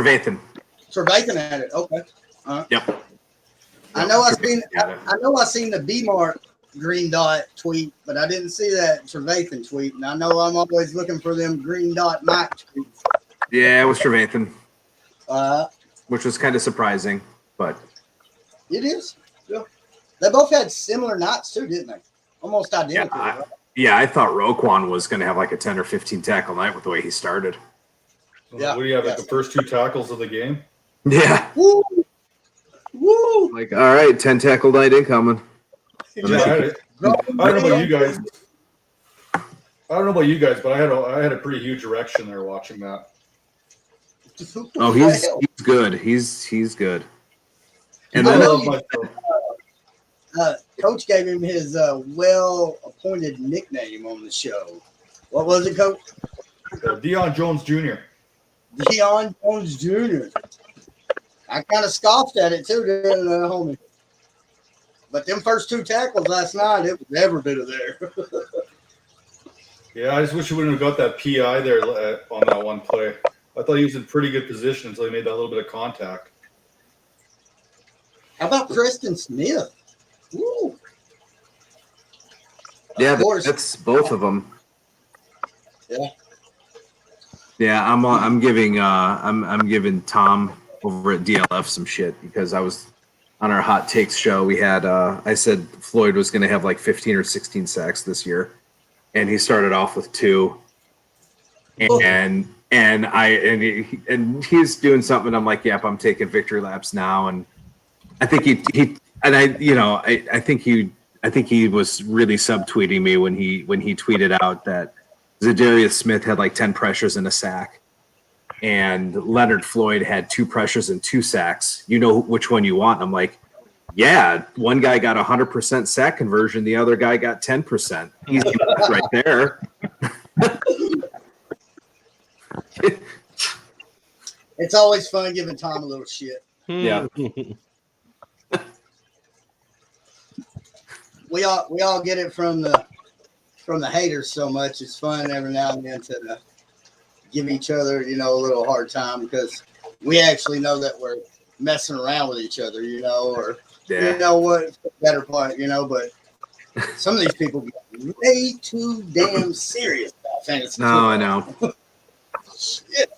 Trevathan. Trevathan had it. Okay. Yep. I know I seen the B-Mark green dot tweet, but I didn't see that Trevathan tweet. And I know I'm always looking for them green dot Mike tweets. Yeah, it was Trevathan. Which was kind of surprising, but it is. Yeah. They both had similar knots too, didn't they? Almost identical. I thought Roquan was going to have like a 10 or 15 tackle night with the way he started. Yeah. What do you have, like the first 2 tackles of the game? Yeah. Woo! Woo! Like, all right, 10 tackle night incoming. I don't know about you guys. But I had a pretty huge erection there watching that. Oh, he's good. He's good. And I then know Coach gave him his well-appointed nickname on the show. What was it, Coach? Deion Jones Jr. Deion Jones Jr. I kind of scoffed at it too, didn't I, homie? But them first 2 tackles last night, it was every bit of there. Yeah, I just wish he wouldn't have got that PI there on that one play. I thought he was in pretty good position until he made that little bit of contact. How about Preston Smith? Woo. Yeah, that's both of them. Yeah. Yeah, I'm giving Tom over at DLF some shit because I was on our hot takes show. We had I said Floyd was going to have like 15 or 16 sacks this year, and he started off with 2. And he's doing something. I'm like, yep, I'm taking victory laps now. And I think I think he was really subtweeting me when he tweeted out that Zadarius Smith had like 10 pressures and a sack, and Leonard Floyd had 2 pressures and 2 sacks. You know which one you want? And I'm like, yeah, one guy got 100% sack conversion, the other guy got 10%. Easy right there. It's always fun giving Tom a little shit. Yeah. We all get it from the haters so much. It's fun every now and then to give each other, a little hard time because we actually know that we're messing around with each other, or you know what, better part, but some of these people get way too damn serious about fantasy. No, I know. Shit.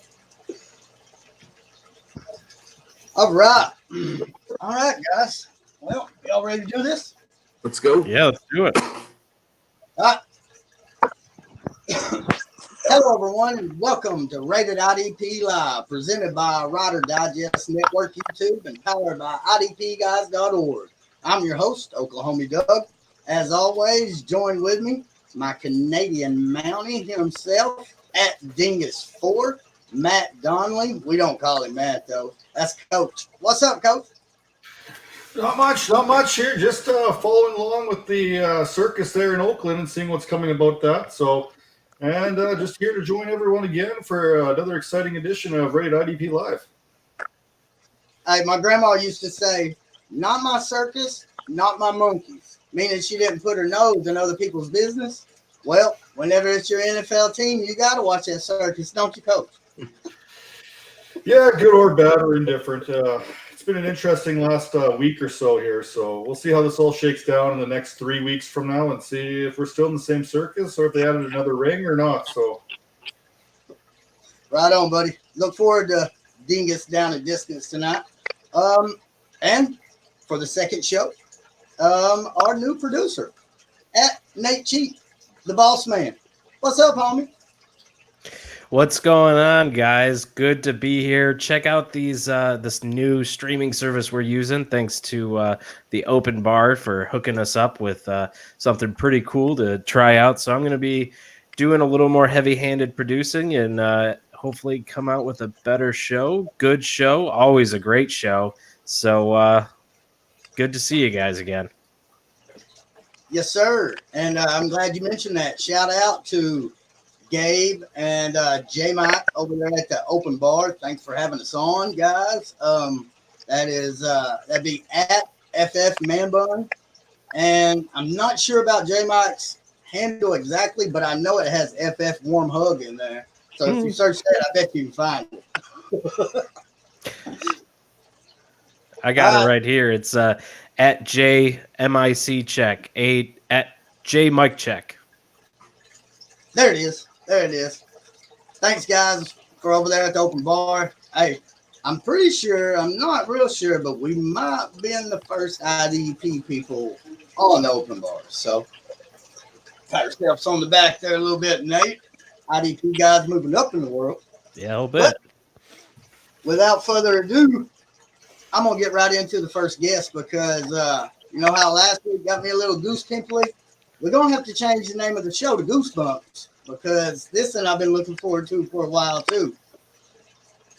All right, guys. Well, y'all ready to do this? Let's go. Yeah, let's do it. Hello, everyone, and welcome to Rated IDP Live, presented by Rider Digest Network YouTube and powered by IDPguys.org. I'm your host, Oklahoma Doug. As always, join with me, my Canadian Mountie himself, at Dingus4, Matt Donnelly. We don't call him Matt, though. That's Coach. What's up, Coach? Not much here. Just following along with the circus there in Oakland and seeing what's coming about that. So, and just here to join everyone again for another exciting edition of Rated IDP Live. Hey, my grandma used to say, "Not my circus, not my monkeys," meaning she didn't put her nose in other people's business. Well, whenever it's your NFL team, you got to watch that circus, don't you, Coach? Yeah, good or bad or indifferent. It's been an interesting last week or so here, so we'll see how this all shakes down in the next 3 weeks from now and see if we're still in the same circus or if they added another ring or not. So, right on, buddy. Look forward to Dingus down at distance tonight. And for the second show, our new producer, at Nate Cheat, the boss man. What's up, homie? What's going on, guys? Good to be here. Check out these this new streaming service we're using. Thanks to the Open Bar for hooking us up with something pretty cool to try out. So I'm going to be doing a little more heavy-handed producing and hopefully come out with a better show. Good show. Always a great show. So good to see you guys again. Yes, sir. And I'm glad you mentioned that. Shout out to Gabe and J-Mike over there at the Open Bar. Thanks for having us on, guys. That'd be at FF Manbun. And I'm not sure about J-Mike's handle exactly, but I know it has FF Warm Hug in there. So if you search that, I bet you can find it. I got it right here. It's at JMIC check, at J Mike check. There it is. There it is. Thanks, guys, for over there at the open bar. Hey, I'm pretty sure, I'm not real sure, but we might have been the first IDP people on the open bar. So, pat yourselves on the back there a little bit, Nate. IDP guys moving up in the world. Yeah, a little bit. But without further ado, I'm going to get right into the first guest because you know how last week got me a little goose pimply? We're going to have to change the name of the show to Goosebumps because this one I've been looking forward to for a while too.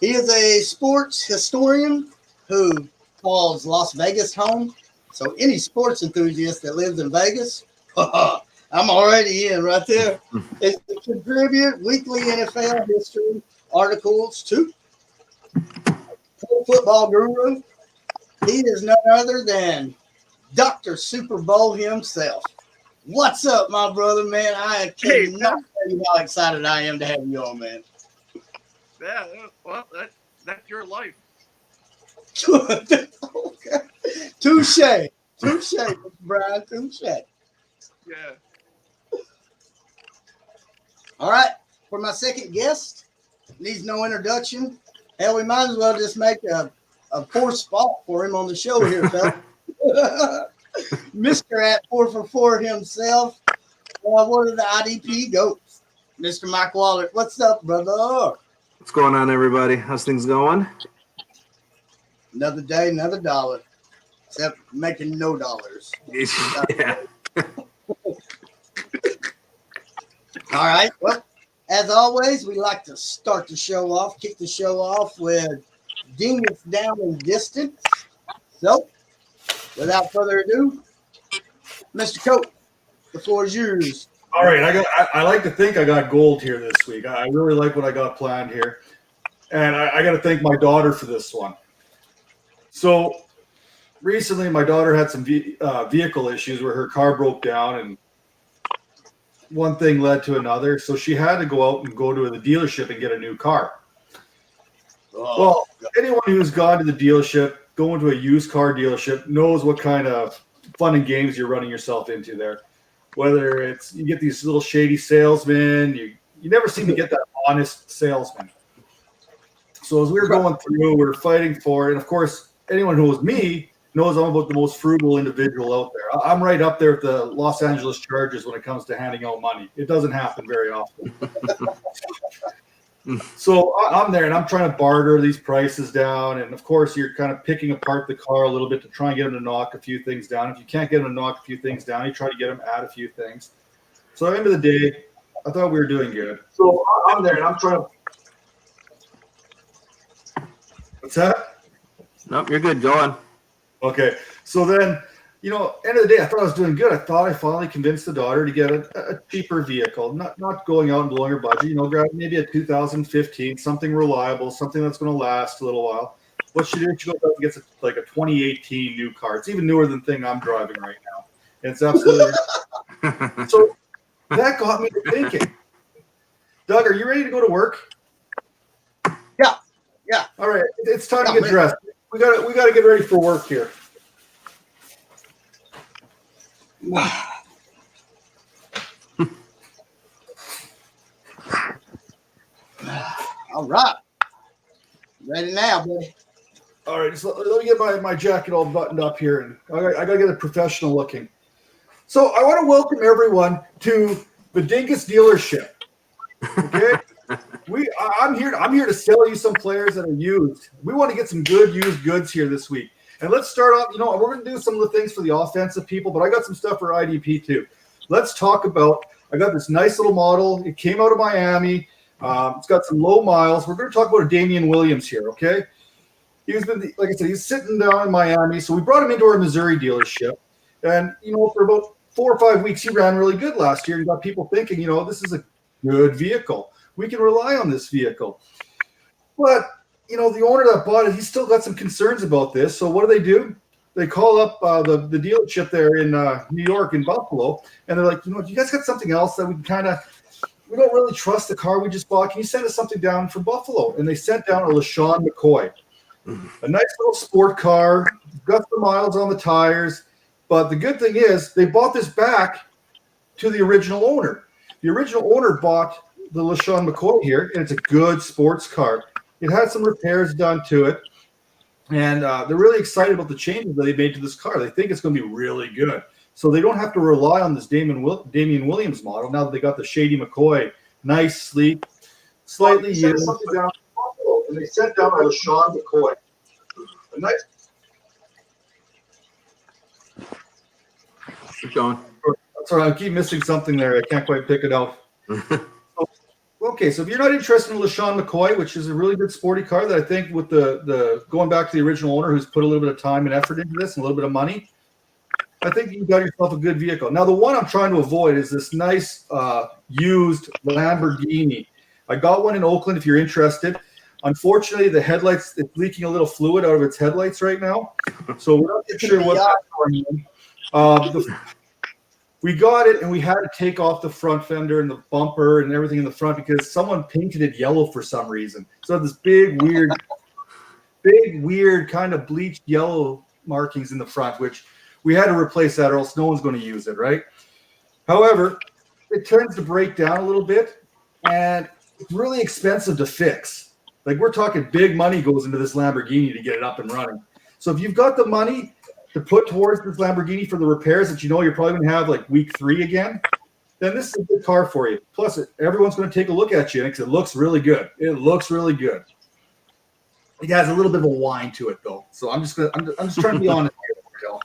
He is a sports historian who calls Las Vegas home. So any sports enthusiast that lives in Vegas, I'm already in right there. It's to contribute weekly NFL history articles to football guru. He is none other than Dr. Super Bowl himself. What's up, my brother, man? I cannot tell you how excited I am to have you on, man. Yeah, well, that's your life. Okay. Touche, Brian, touche. Yeah. All right, for my second guest, needs no introduction. Hell, we might as well just make a poor spot for him on the show here, fella. Mr. at 4 for 4 himself, one of the IDP goats, Mr. Mike Waller. What's up, brother? What's going on, everybody? How's things going? Another day, another dollar, except making no dollars. Yeah. All right. Well, as always, we like to start the show off, kick the show off with Dingus Down in Distance. So, without further ado, Mr. Coach, the floor is yours. All right, I like to think I got gold here this week. I really like what I got planned here. And I got to thank my daughter for this one. So recently my daughter had some vehicle issues where her car broke down and one thing led to another. So she had to go out and go to the dealership and get a new car. Well, anyone who's gone to the dealership, going to a used car dealership, knows what kind of fun and games you're running yourself into there. Whether it's you get these little shady salesmen, you never seem to get that honest salesman. So as we were going through, we were fighting for it. And of course, anyone who knows me knows I'm about the most frugal individual out there. I'm right up there with the Los Angeles Chargers when it comes to handing out money. It doesn't happen very often. So I'm there and I'm trying to barter these prices down. And of course, you're kind of picking apart the car a little bit to try and get them to knock a few things down. If you can't get them to knock a few things down, you try to get them to add a few things. So at the end of the day, I thought we were doing good. So I'm there and I'm trying to. What's that? Nope, you're good. Go on. Okay. So then, end of the day, I thought I was doing good. I thought I finally convinced the daughter to get a cheaper vehicle, not going out and blowing her budget, grab maybe a 2015, something reliable, something that's going to last a little while. What she did, she goes out and gets like a 2018 new car. It's even newer than the thing I'm driving right now. And it's absolutely so that got me to thinking. Doug, are you ready to go to work? Yeah. All right. It's time to get dressed. We got to get ready for work here. All right. Ready now, buddy. All right, so let me get my jacket all buttoned up here, and I got to get it professional looking. So I want to welcome everyone to the Dingus dealership. Okay, I'm here to sell you some players that are used. We want to get some good used goods here this week, and let's start off. We're going to do some of the things for the offensive people, but I got some stuff for IDP too. Let's talk about. I got this nice little model. It came out of Miami. It's got some low miles. We're going to talk about a Damian Williams here. Okay. Like I said, he's sitting down in Miami. So we brought him into our Missouri dealership. And, for about 4 or 5 weeks, he ran really good last year. And got people thinking, this is a good vehicle. We can rely on this vehicle. But, the owner that bought it, he's still got some concerns about this. So what do? They call up the dealership there in New York, in Buffalo. And they're like, you guys got something else that we don't really trust the car we just bought. Can you send us something down from Buffalo? And they sent down a LaShawn McCoy. A nice little sport car, got the miles on the tires. But the good thing is they bought this back to the original owner. The original owner bought the LaShawn McCoy here, and it's a good sports car. It had some repairs done to it, and they're really excited about the changes that they made to this car. They think it's going to be really good. So they don't have to rely on this Damian Williams model now that they got the Shady McCoy, nice, sleek, slightly used. And they sent down a LaShawn McCoy. A nice. Keep going. Sorry, I keep missing something there. I can't quite pick it out. Okay, so if you're not interested in LaShawn McCoy, which is a really good sporty car that I think with the going back to the original owner who's put a little bit of time and effort into this and a little bit of money, I think you got yourself a good vehicle. Now, the one I'm trying to avoid is this nice used Lamborghini. I got one in Oakland if you're interested. Unfortunately, the headlights, it's leaking a little fluid out of its headlights right now. So we're not sure what's going on. We got it, and we had to take off the front fender and the bumper and everything in the front because someone painted it yellow for some reason. So this big, weird kind of bleached yellow markings in the front, which we had to replace that or else no one's going to use it, right? However, it tends to break down a little bit, and it's really expensive to fix. Like, we're talking big money goes into this Lamborghini to get it up and running. So if you've got the money to put towards this Lamborghini for the repairs that you know you're probably going to have like week 3 again, then this is a good car for you. Plus, everyone's going to take a look at you because it looks really good. It looks really good. It has a little bit of a whine to it, though. So I'm just trying to be honest here.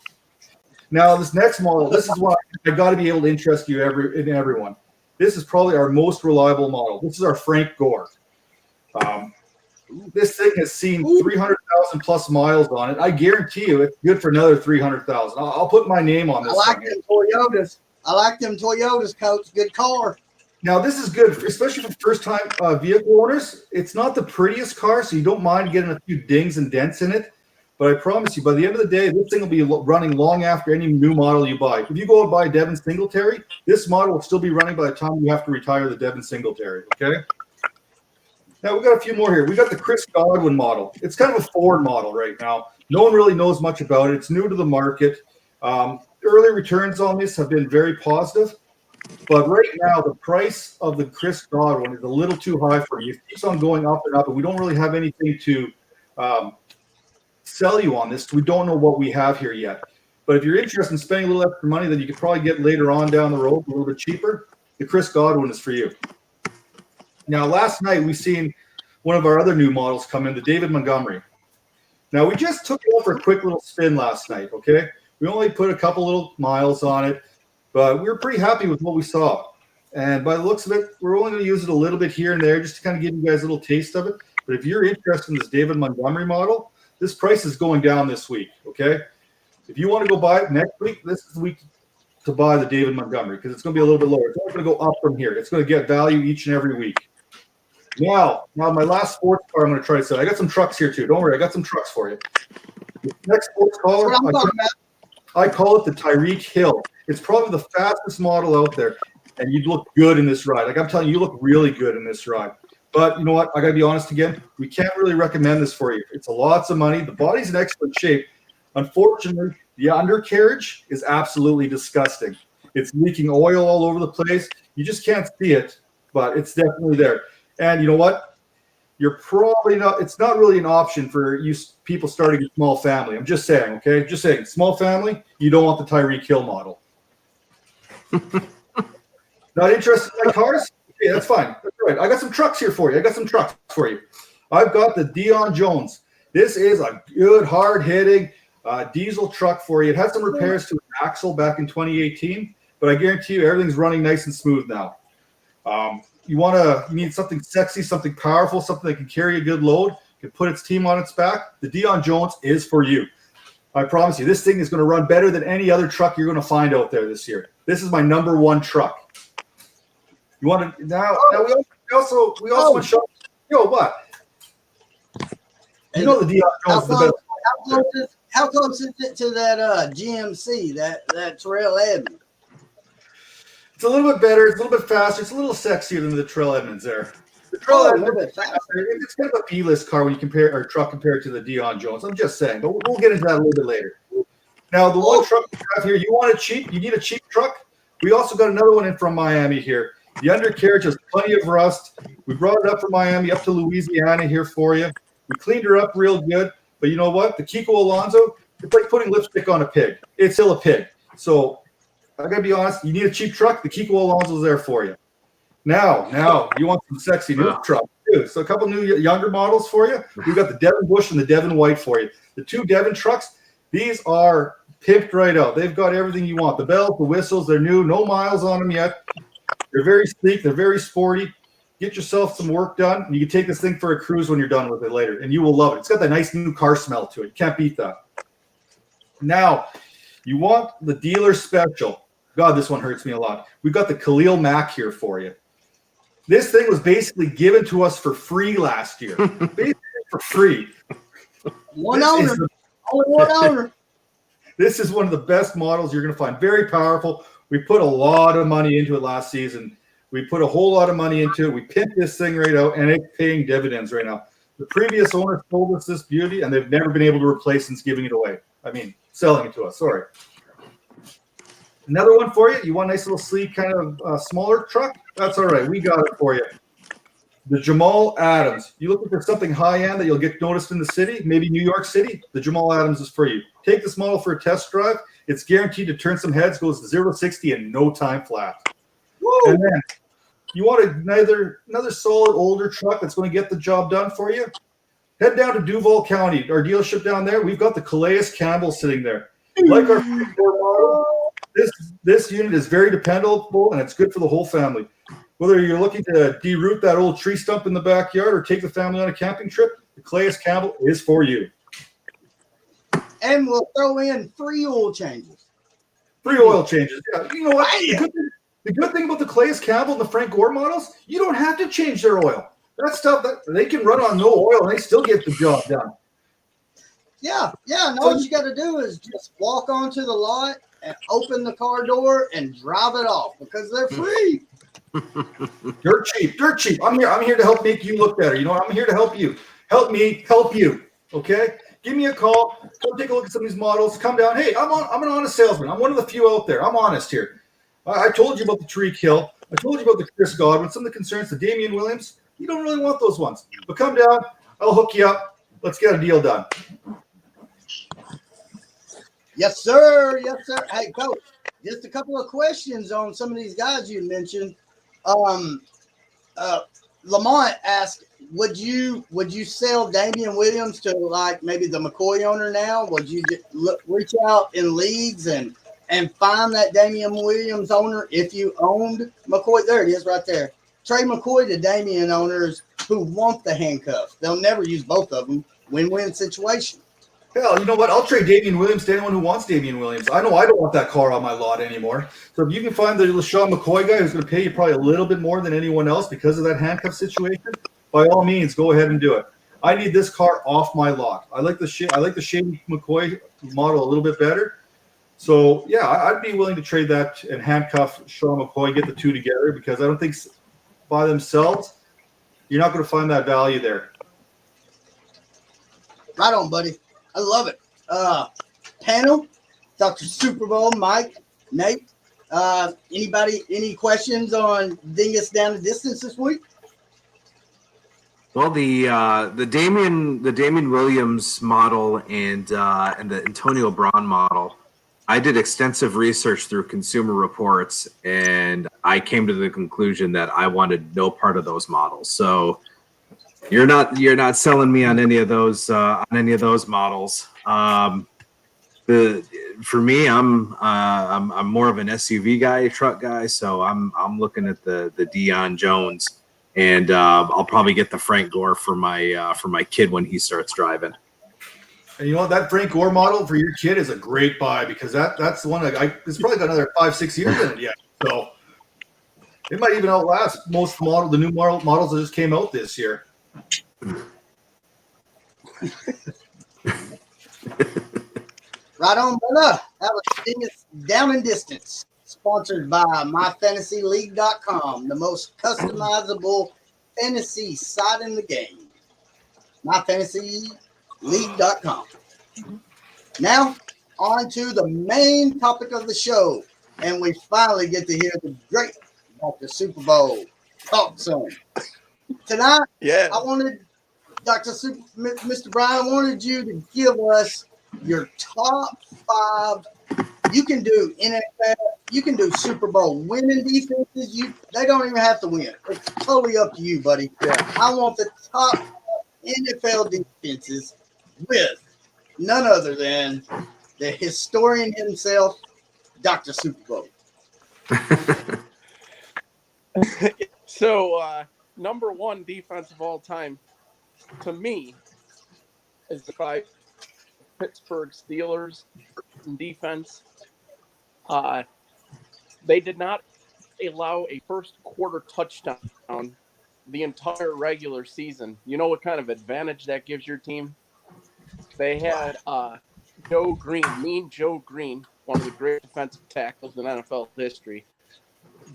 Now, this next model, this is what I got to be able to interest you everyone. This is probably our most reliable model. This is our Frank Gore. This thing has seen 300,000 plus miles on it. I guarantee you it's good for another 300,000. I'll put my name on this. I like them Toyotas. I like them Toyotas, Coach. Good car. Now, this is good, especially for first-time vehicle owners. It's not the prettiest car, so you don't mind getting a few dings and dents in it. But I promise you, by the end of the day, this thing will be running long after any new model you buy. If you go and buy a Devon Singletary, this model will still be running by the time you have to retire the Devon Singletary, okay? Now, we got a few more here. We got the Chris Godwin model. It's kind of a Ford model right now. No one really knows much about it. It's new to the market. Early returns on this have been very positive. But right now, the price of the Chris Godwin is a little too high for you. It keeps on going up and up, and we don't really have anything to sell you on this. We don't know what we have here yet. But if you're interested in spending a little extra money that you could probably get later on down the road a little bit cheaper, the Chris Godwin is for you. Now, last night we seen one of our other new models come in, the David Montgomery. Now, we just took it out for a quick little spin last night, okay? We only put a couple little miles on it, but we were pretty happy with what we saw. And by the looks of it, we're only going to use it a little bit here and there just to kind of give you guys a little taste of it. But if you're interested in this David Montgomery model, this price is going down this week, okay? If you want to go buy it next week, this is the week to buy the David Montgomery because it's going to be a little bit lower. It's only going to go up from here. It's going to get value each and every week. Now my last sports car I'm going to try to sell. I got some trucks here too. Don't worry, I got some trucks for you. The next sports car, I call it the Tyreek Hill. It's probably the fastest model out there, and you'd look good in this ride. Like I'm telling you, you look really good in this ride. But you know what? I got to be honest again. We can't really recommend this for you. It's lots of money. The body's in excellent shape. Unfortunately, the undercarriage is absolutely disgusting. It's leaking oil all over the place. You just can't see it, but it's definitely there. And you know what? You're probably not, it's not really an option for you people starting a small family. I'm just saying, okay? Just saying, small family, you don't want the Tyreek Hill model. Not interested in my cars? Okay, that's fine. That's right. I got some trucks here for you. I've got the Dion Jones. This is a good, hard-hitting diesel truck for you. It had some repairs to an axle back in 2018, but I guarantee you everything's running nice and smooth now. You need something sexy, something powerful, something that can carry a good load, can put its team on its back. The Dion Jones is for you. I promise you, this thing is going to run better than any other truck you're going to find out there this year. This is my #1 truck. You want to now? We also want to show. Yo, what? You know the Dion Jones is the best. How close is it to that GMC, that Terrell Edmonds? It's a little bit better. It's a little bit faster. It's a little sexier than the Terrell Edmonds there. The Oh, a little bit faster. It's kind of a B-list car when you compare our truck compared to the Dion Jones. I'm just saying, but we'll get into that a little bit later. Now, the one truck we have here, you need a cheap truck. We also got another one in from Miami here. The undercarriage has plenty of rust. We brought it up from Miami up to Louisiana here for you. We cleaned her up real good. But you know what? The Kiko Alonso, it's like putting lipstick on a pig. It's still a pig. So I got to be honest, you need a cheap truck. The Kiko Alonso's there for you. Now, you want some sexy new trucks too. So a couple new younger models for you. We've got the Devon Bush and the Devon White for you. The two Devon trucks, these are pimped right out. They've got everything you want. The bells, the whistles, they're new. No miles on them yet. They're very sleek. They're very sporty. Get yourself some work done, and you can take this thing for a cruise when you're done with it later, and you will love it. It's got that nice new car smell to it. You can't beat that. Now, you want the dealer special. God, this one hurts me a lot. We've got the Khalil Mack here for you. This thing was basically given to us for free last year. Basically for free. One owner. Only one owner. This is one of the best models you're going to find. Very powerful. We put a lot of money into it last season. We put a whole lot of money into it. We pimped this thing right out, and it's paying dividends right now. The previous owner sold us this beauty, and they've never been able to replace since giving it away. I mean, selling it to us. Sorry. Another one for you. You want a nice little sleek kind of smaller truck? That's all right. We got it for you. The Jamal Adams. You looking for something high-end that you'll get noticed in the city, maybe New York City? The Jamal Adams is for you. Take this model for a test drive. It's guaranteed to turn some heads, goes to 0 to 60 in no time flat. Woo! And then you want another solid older truck that's going to get the job done for you? Head down to Duval County, our dealership down there. We've got the Calais Campbell sitting there. Like our model, this unit is very dependable, and it's good for the whole family. Whether you're looking to deroot that old tree stump in the backyard or take the family on a camping trip, the Calais Campbell is for you. And we'll throw in free oil changes. Free oil changes. Yeah, you know what? The good thing about the Calais Campbell and the Frank Gore models, you don't have to change their oil. That stuff, that they can run on no oil and they still get the job done. Yeah. And all you got to do is just walk onto the lot and open the car door and drive it off because they're free. Dirt cheap. I'm here to help make you look better. You know, I'm here to help you. Help me help you. Okay? Give me a call. Come take a look at some of these models. Come down. Hey, I'm an honest salesman. I'm one of the few out there. I'm honest here. I told you about the Tariq Hill. I told you about the Chris Godwin. Some of the concerns, the Damian Williams. You don't really want those ones. But come down. I'll hook you up. Let's get a deal done. Yes, sir. Hey, Coach, just a couple of questions on some of these guys you mentioned. Lamont asked, would you sell Damian Williams to like maybe the McCoy owner now? Would you reach out in leagues and find that Damian Williams owner if you owned McCoy? There it is right there. Trade McCoy to Damian owners who want the handcuffs. They'll never use both of them. Win-win situation. Hell, you know what? I'll trade Damian Williams to anyone who wants Damian Williams. I know I don't want that car on my lot anymore. So if you can find the LaShawn McCoy guy who's going to pay you probably a little bit more than anyone else because of that handcuff situation, by all means, go ahead and do it. I need this car off my lot. I like the Shane McCoy model a little bit better. So yeah, I'd be willing to trade that and handcuff Sean McCoy, get the two together because I don't think by themselves you're not going to find that value there. Right on, buddy. I love it. Panel, Dr. Super Bowl, Mike, Nate. Anybody, any questions on Dingus down the distance this week? Well, the Damian Williams model and the Antonio Brown model, I did extensive research through Consumer Reports, and I came to the conclusion that I wanted no part of those models. So you're not selling me on any of those models. For me, I'm more of an SUV guy, truck guy. So I'm looking at the Dion Jones, and I'll probably get the Frank Gore for my kid when he starts driving. And you know what? That Frank Gore model for your kid is a great buy because that's the one it's probably got another 5-6 years in it yet. So it might even outlast most the new models that just came out this year. Right on, brother. That was Dingus Down and Distance, sponsored by MyFantasyLeague.com, the most customizable fantasy site in the game, myfantasyleague.com. Now, on to the main topic of the show, and we finally get to hear the great Dr. Super Bowl talk some. Tonight, Yeah. I wanted Mr. Brian, I wanted you to give us your top 5. You can do NFL, you can do Super Bowl winning defenses. They don't even have to win. It's totally up to you, buddy. Yeah. I want the top NFL defenses with none other than the historian himself, Dr. Super Bowl. So, number one defense of all time, to me, is the 5 Pittsburgh Steelers defense. They did not allow a first quarter touchdown the entire regular season. You know what kind of advantage that gives your team? They had Joe Green, Mean Joe Green, one of the great defensive tackles in NFL history.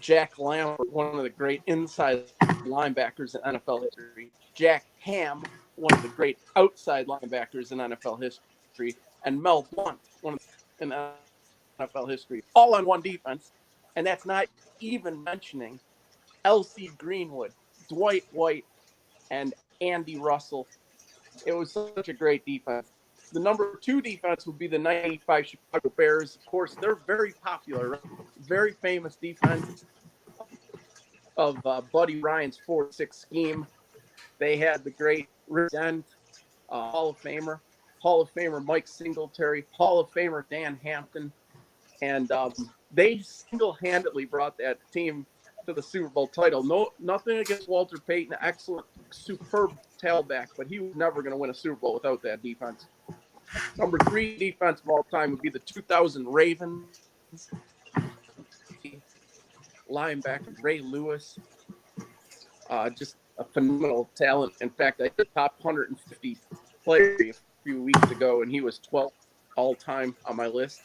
Jack Lambert, one of the great inside linebackers in NFL history. Jack Ham, one of the great outside linebackers in NFL history. And Mel Blount, one of the in NFL history, all on one defense. And that's not even mentioning L.C. Greenwood, Dwight White, and Andy Russell. It was such a great defense. The number 2 defense would be the 95 Chicago Bears. Of course, they're very popular, right? Very famous defense of Buddy Ryan's 4-6 scheme. They had the great Rick Dent, Hall of Famer Mike Singletary, Hall of Famer Dan Hampton, and they single-handedly brought that team to the Super Bowl title. No, nothing against Walter Payton, excellent, superb tailback, but he was never going to win a Super Bowl without that defense. Number 3 defense of all time would be the 2000 Ravens. Linebacker Ray Lewis, just a phenomenal talent. In fact, I did top 150 player a few weeks ago, and he was 12th all time on my list.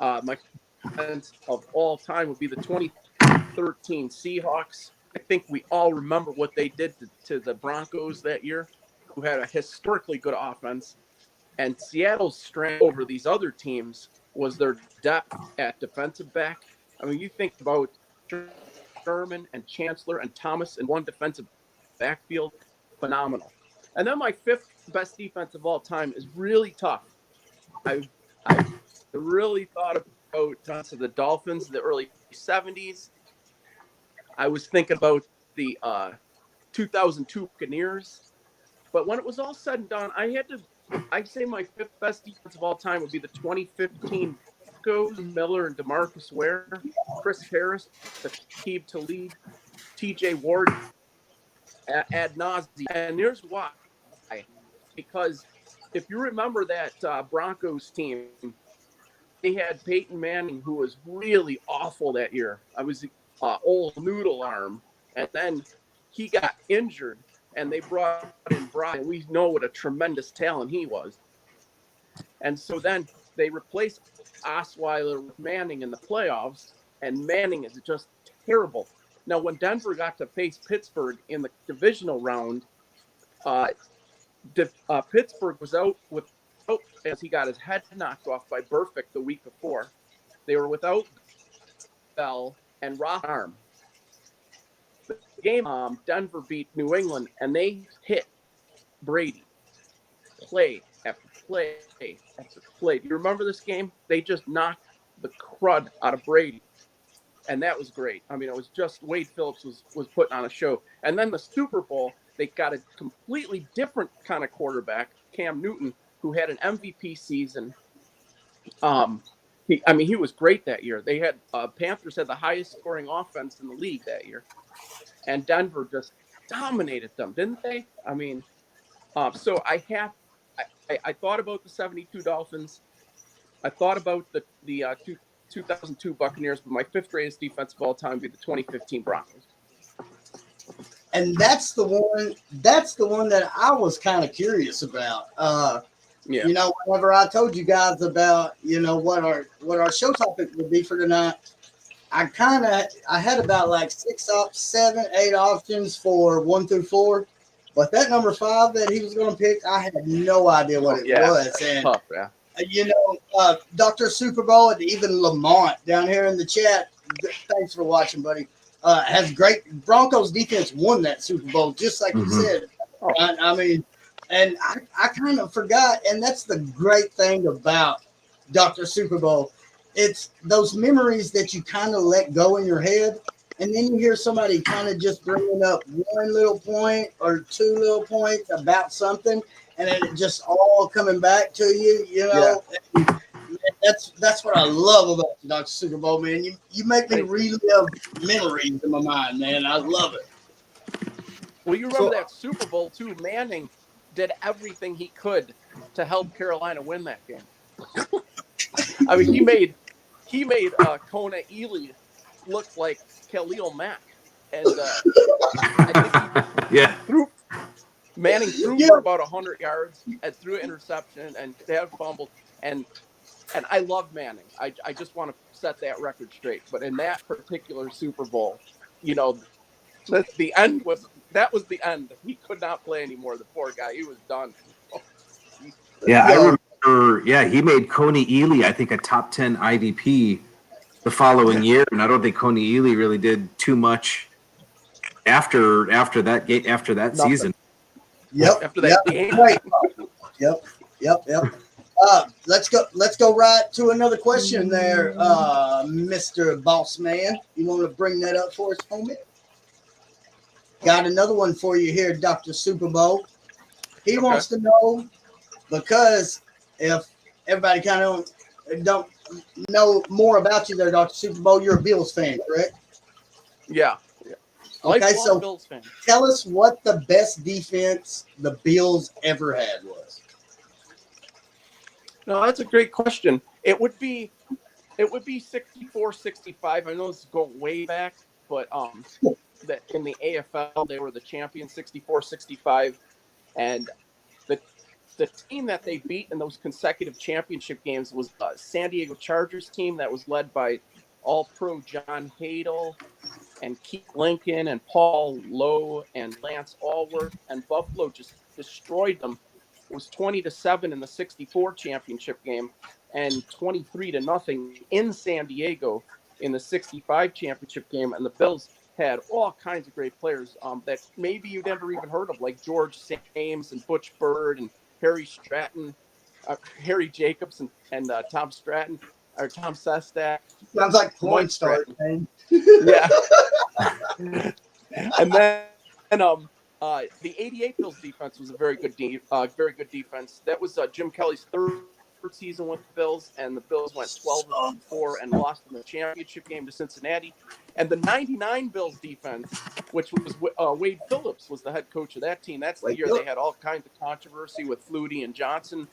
My defense of all time would be the 2013 Seahawks. I think we all remember what they did to the Broncos that year, who had a historically good offense. And Seattle's strength over these other teams was their depth at defensive back. I mean, you think about Sherman and Chancellor and Thomas in one defensive backfield, phenomenal. And then my 5th best defense of all time is really tough. I really thought about the Dolphins in the early 70s. I was thinking about the 2002 Buccaneers. But when it was all said and done, I'd say my 5th best defense of all time would be the 2015 Broncos, Miller and DeMarcus Ware, Chris Harris, Aqib Talib, TJ Ward, ad nauseam. And here's why. Because if you remember that Broncos team, they had Peyton Manning, who was really awful that year. I was old noodle arm. And then he got injured, and they brought in Brian. We know what a tremendous talent he was. And so then they replaced Osweiler with Manning in the playoffs, and Manning is just terrible. Now, when Denver got to face Pittsburgh in the divisional round, Pittsburgh was out as he got his head knocked off by Burfict the week before. They were without Bell and Rotharm. The game, Denver beat New England, and they hit Brady play after play after play. Do you remember this game? They just knocked the crud out of Brady, and that was great. I mean, it was just Wade Phillips was putting on a show. And then the Super Bowl, they got a completely different kind of quarterback, Cam Newton, who had an MVP season. He was great that year. They had Panthers had the highest scoring offense in the league that year, and Denver just dominated them, didn't they? I mean, so I thought about the 72 Dolphins. I thought about the 2002 Buccaneers, but my 5th greatest defense of all time would be the 2015 Broncos. And that's the one that I was kind of curious about. Yeah. You know, whenever I told you guys about, you know, what our show topic would be for tonight, I had about like 7, 8 options for 1 through 4, but that number 5 that he was going to pick, I had no idea what it was. And Tough, yeah. Dr. Super Bowl and even Lamont down here in the chat. Thanks for watching, buddy. Has great Broncos defense won that Super Bowl, just like you said. I mean, and I kind of forgot, and that's the great thing about Dr. Super Bowl. It's those memories that you kind of let go in your head, and then you hear somebody kind of just bringing up one little point or 2 little points about something, and then it just all coming back to you, And that's what I love about the Dr. Super Bowl, man. You make me relive memories in my mind, man. I love it. Well, you remember that Super Bowl too. Manning did everything he could to help Carolina win that game. I mean, he made Kona Ely look like Khalil Mack, and I think Manning threw for about 100 yards and threw an interception and they have fumbled, and I love Manning. I just want to set that record straight. But in that particular Super Bowl, that was the end. He could not play anymore. The poor guy, he was done. I remember. Yeah, he made Coney Ely, I think, a top 10 IDP the following year, and I don't think Coney Ely really did too much after that season. Yep. After that game. Right. Yep. Let's go right to another question there, Mr. Boss Man. You want to bring that up for us, homie? Got another one for you here, Dr. Super Bowl. He wants to know, because if everybody kind of don't know more about you there, Dr. Super Bowl, you're a Bills fan, correct? Yeah. Okay, so Bills fan. Tell us what the best defense the Bills ever had was. No, that's a great question. It would be 64-65. I know this is going way back, but that in the AFL they were the champions 64-65, and the team that they beat in those consecutive championship games was a San Diego Chargers team that was led by All-Pro John Hadel and Keith Lincoln and Paul Lowe and Lance Allworth, and Buffalo just destroyed them. It was 20-7 in the 64 championship game and 23-0 in San Diego in the 65 championship game. And the Bills had all kinds of great players that maybe you never even heard of, like George Sames and Butch Bird and Harry Stratton, Harry Jacobs and Tom Stratton or Tom Sestak. Sounds like porn star name. Yeah. And then the '88 Bills defense was a very good defense. That was Jim Kelly's third season with the Bills, and the Bills went 12-4 and lost in the championship game to Cincinnati. And the '99 Bills defense, which was Wade Phillips was the head coach of that team. That's the year they had all kinds of controversy with Flutie and Johnson,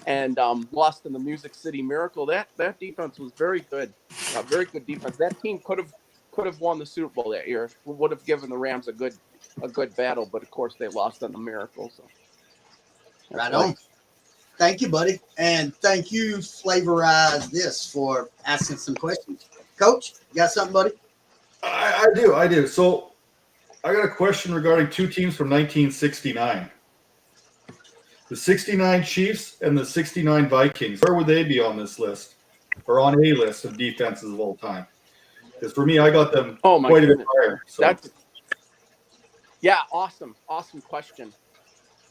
and lost in the Music City Miracle. That defense was very good, a very good defense. That team could have won the Super Bowl that year. Would have given the Rams a good battle, but of course they lost on the Miracle. So right on. Thank you, buddy, and thank you, Flavorize This, for asking some questions. Coach, you got something, buddy? I do. So I got a question regarding 2 teams from 1969. The 69 Chiefs and the 69 Vikings. Where would they be on this list, or on a list of defenses of all time? Because for me, I got them quite a bit higher. So. Awesome question.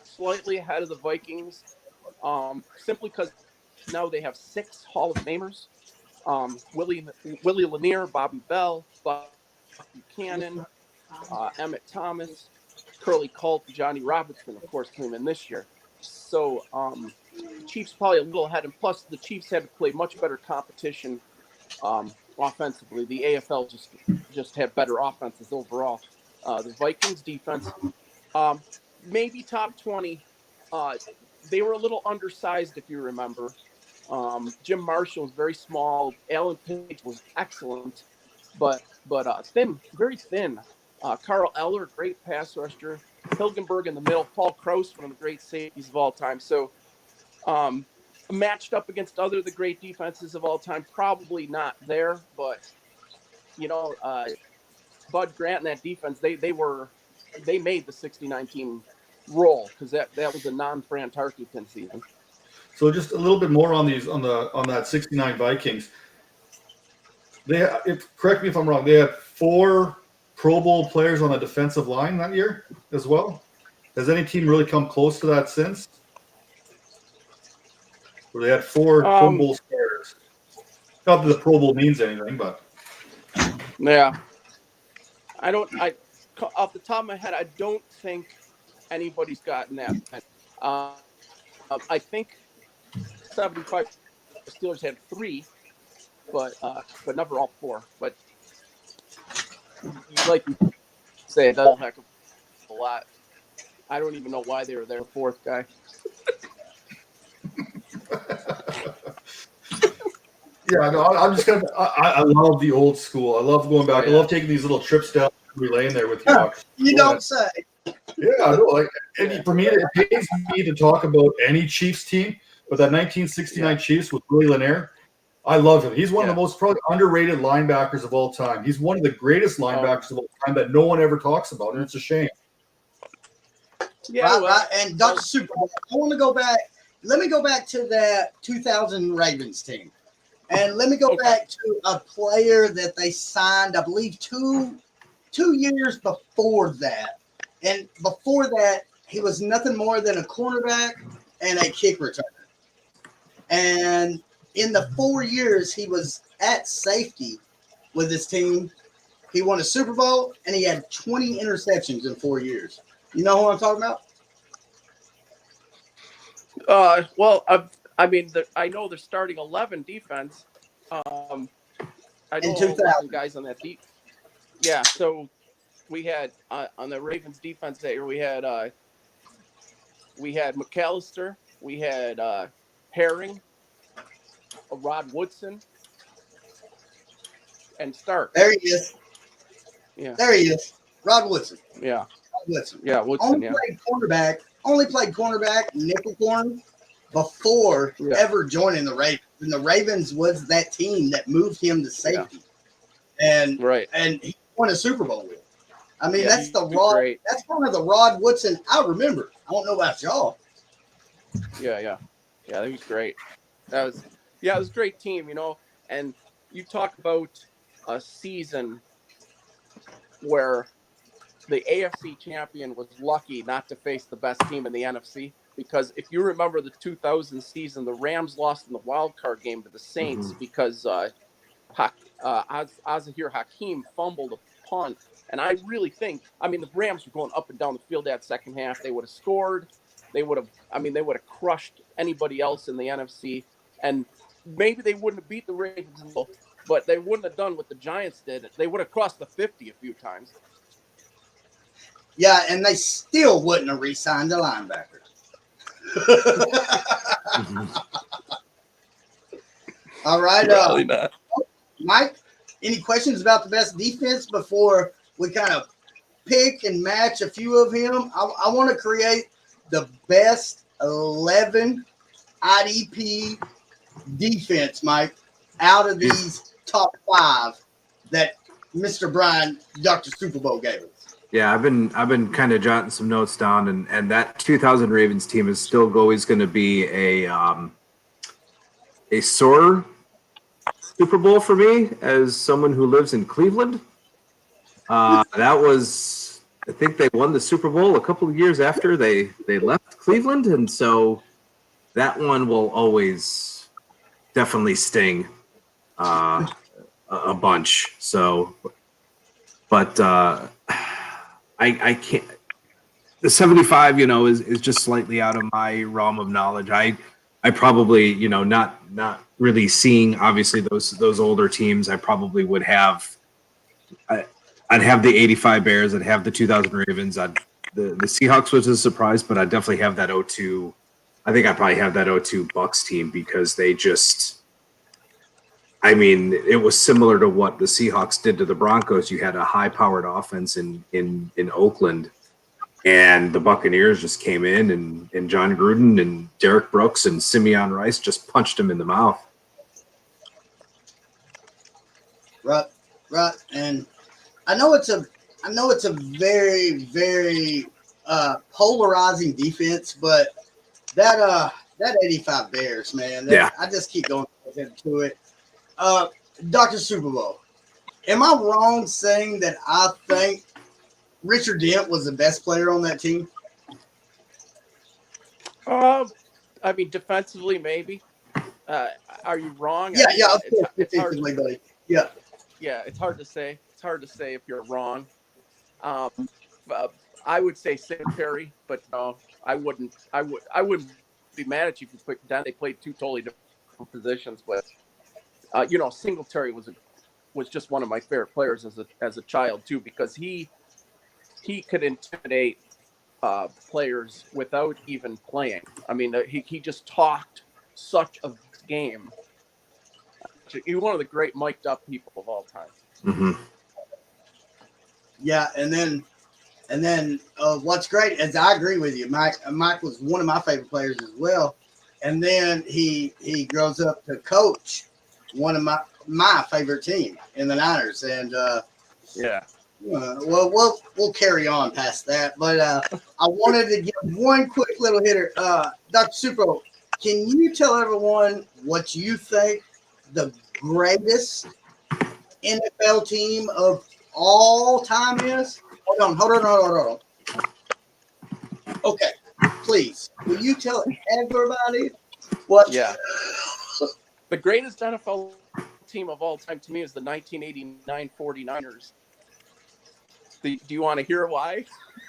Slightly ahead of the Vikings, simply because now they have 6 Hall of Famers: Willie Lanier, Bobby Bell, Buck Buchanan, Emmett Thomas, Curly Culp, Johnny Robinson, of course, came in this year. So the Chiefs probably a little ahead, and plus the Chiefs had to play much better competition offensively. The AFL just had better offenses overall. The Vikings defense, maybe top 20. They were a little undersized, if you remember. Jim Marshall was very small. Alan Page was excellent, but thin, very thin. Carl Eller, great pass rusher. Hilgenberg in the middle. Paul Kroos, one of the great safeties of all time. So matched up against the great defenses of all time, probably not there, but Bud Grant and that defense, they made the 69 team roll because that was a non-Fran Tarkenton season. So just a little bit more on that 69 Vikings. Correct me if I'm wrong. They had 4 Pro Bowl players on the defensive line that year as well. Has any team really come close to that since? Where they had 4 Pro Bowl starters. Not that the Pro Bowl means anything, but yeah, I off the top of my head, I don't think anybody's gotten that. I think 75 Steelers had 3, but never all 4. But like you say, that's a heck of a lot. I don't even know why they were their 4th guy. yeah, no, I'm just I love the old school. I love going back. Oh, yeah. I love taking these little trips down memory lane there with you. You don't say. Yeah, I know. For me, it pains me to talk about any Chiefs team, but that 1969 Chiefs with Willie Lanier, I love him. He's one of the most probably underrated linebackers of all time. He's one of the greatest linebackers of all time that no one ever talks about, and it's a shame. Yeah, right. And Dr. Super Bowl, I want to go back. Let me go back to that 2000 Ravens team. And let me go back to a player that they signed, I believe, two years before that. And before that, he was nothing more than a cornerback and a kick returner. And in the 4 years he was at safety with his team, he won a Super Bowl and he had 20 interceptions in 4 years. You know who I'm talking about? I know they're starting 11 defense. I know In 11 2000. guys on that deep. Yeah, so we had on the Ravens defense that year we had McAllister, we had Herring, Rod Woodson, and Stark. There he is. Yeah. There he is. Rod Woodson. Yeah. Rod Woodson. Yeah, Woodson. Only played cornerback, nickel corner before ever joining the Ravens. And the Ravens was that team that moved him to safety. Yeah. And he won a Super Bowl with it. I mean, that's one of the Rod Woodson I remember. I don't know about y'all. Yeah, that was great. It was a great team, and you talk about a season where the AFC champion was lucky not to face the best team in the NFC, because if you remember the 2000 season, the Rams lost in the wild card game to the Saints because Azahir Hakim fumbled a punt. And I really think, the Rams were going up and down the field that second half. They would have scored. They would have crushed anybody else in the NFC. And maybe they wouldn't have beat the Ravens, but they wouldn't have done what the Giants did. They would have crossed the 50 a few times. Yeah, and they still wouldn't have re-signed the linebacker. All right. Probably not. Mike, any questions about the best defense before we kind of pick and match a few of him? I want to create the best 11 IDP defense, Mike, out of these top 5 that Mr. Brian, Dr. Super Bowl gave us. Yeah, I've been kind of jotting some notes down, and that 2000 Ravens team is still always going to be a sore Super Bowl for me as someone who lives in Cleveland. That was, I think they won the Super Bowl a couple of years after they left Cleveland, and so that one will always definitely sting a bunch. So, but I can't. The 75, is just slightly out of my realm of knowledge. I probably, not really seeing obviously those older teams. I probably would have. I'd have the 85 Bears. I'd have the 2000 Ravens. The Seahawks was a surprise, but I'd definitely have that 02. I think I'd probably have that 02 Bucks team because they just. It was similar to what the Seahawks did to the Broncos. You had a high-powered offense in Oakland, and the Buccaneers just came in, and John Gruden and Derek Brooks and Simeon Rice just punched him in the mouth. Right. right. And I know it's a very, very polarizing defense, but that 85 Bears, man, Yeah. I just keep going into it. Dr. Super Bowl. Am I wrong saying that I think Richard Dent was the best player on that team? I mean, defensively, maybe. Are you wrong? Yeah, yeah, of It's course, it's hard. defensively, buddy. Yeah, Yeah, it's hard to say. It's hard to say if you're wrong. Um, uh, I would say Singletary, but no, I wouldn't. I wouldn't be mad at you if you put down. They played two totally different positions, but Singletary was just one of my favorite players as a child too, because he could intimidate players without even playing. I mean, he just talked such a game. He's one of the great mic'd up people of all time. Mm-hmm. yeah, and then what's great is I agree with you. Mike was one of my favorite players as well, and then he grows up to coach one of my favorite team in the Niners, and Yeah. well, we'll carry on past that, but I wanted to give one quick little hitter. Dr. Super, can you tell everyone what you think the greatest NFL team of all time is? Hold on. Okay, please, will you tell everybody what? Yeah. The greatest NFL team of all time to me is the 1989 49ers. Do you want to hear why?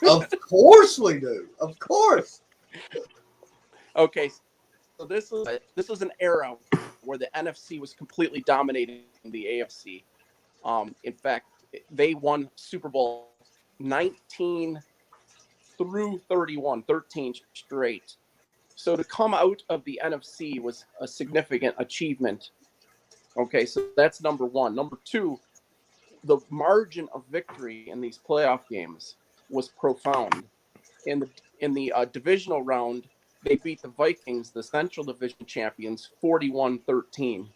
Of course we do. Of course. Okay, so this was an era where the NFC was completely dominating the AFC. In fact, they won Super Bowl 19 through 31, 13 straight. So to come out of the NFC was a significant achievement. Okay, so that's number one. Number two, the margin of victory in these playoff games was profound. In the divisional round, they beat the Vikings, the Central Division champions, 41-13.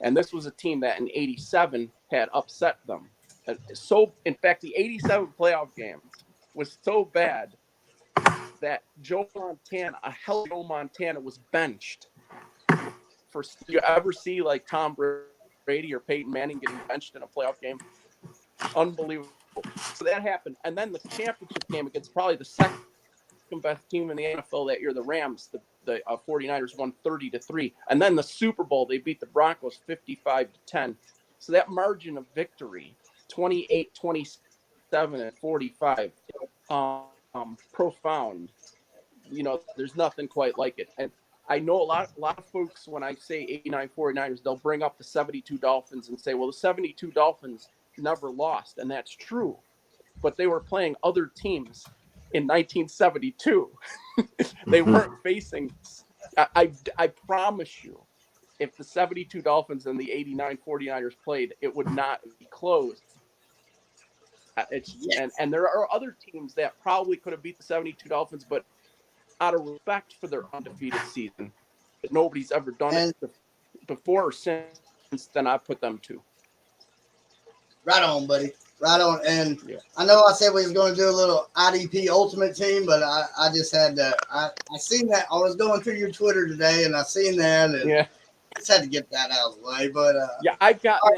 And this was a team that in 87 had upset them. So, in fact, the 87 playoff games was so bad that Joe Montana was benched. You ever see like Tom Brady or Peyton Manning getting benched in a playoff game? Unbelievable. So that happened. And then the championship game against probably the second best team in the NFL that year, the Rams, the 49ers won 30-3. And then the Super Bowl, they beat the Broncos 55-10. So that margin of victory, 28, 27, and 45, profound. There's nothing quite like it. And I know a lot of folks, when I say 89 49ers, they'll bring up the 72 Dolphins and say, well, the 72 Dolphins never lost. And that's true. But they were playing other teams in 1972. They weren't facing. I promise you, if the 72 Dolphins and the 89 49ers played, it would not be close. And there are other teams that probably could have beat the 72 Dolphins, but out of respect for their undefeated season, that nobody's ever done it before or since, then I put them to. Right on, buddy. Right on. And yeah. I know I said we was going to do a little IDP Ultimate Team, but I just had to. I seen that. I was going through your Twitter today, and I seen that, and just had to get that out of the way. But yeah, I've gotten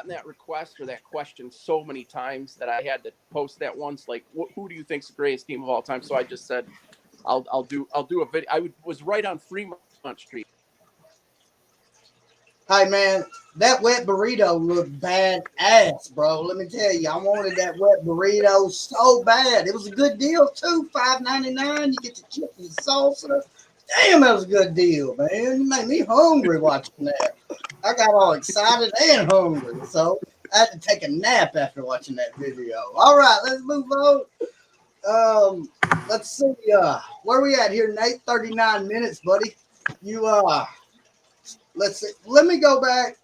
that request or that question so many times that I had to post that once. Like, who do you think's the greatest team of all time? So I just said, I'll do a video. I was right on Fremont Street. Hey, man, that wet burrito looked badass, bro. Let me tell you, I wanted that wet burrito so bad. It was a good deal, too. $5.99. You get the chips and salsa. Damn, that was a good deal, man. You made me hungry watching that. I got all excited and hungry. So I had to take a nap after watching that video. All right, let's move on. Let's see. Where we at here, Nate? 39 minutes, buddy. Let's see. Let me go back.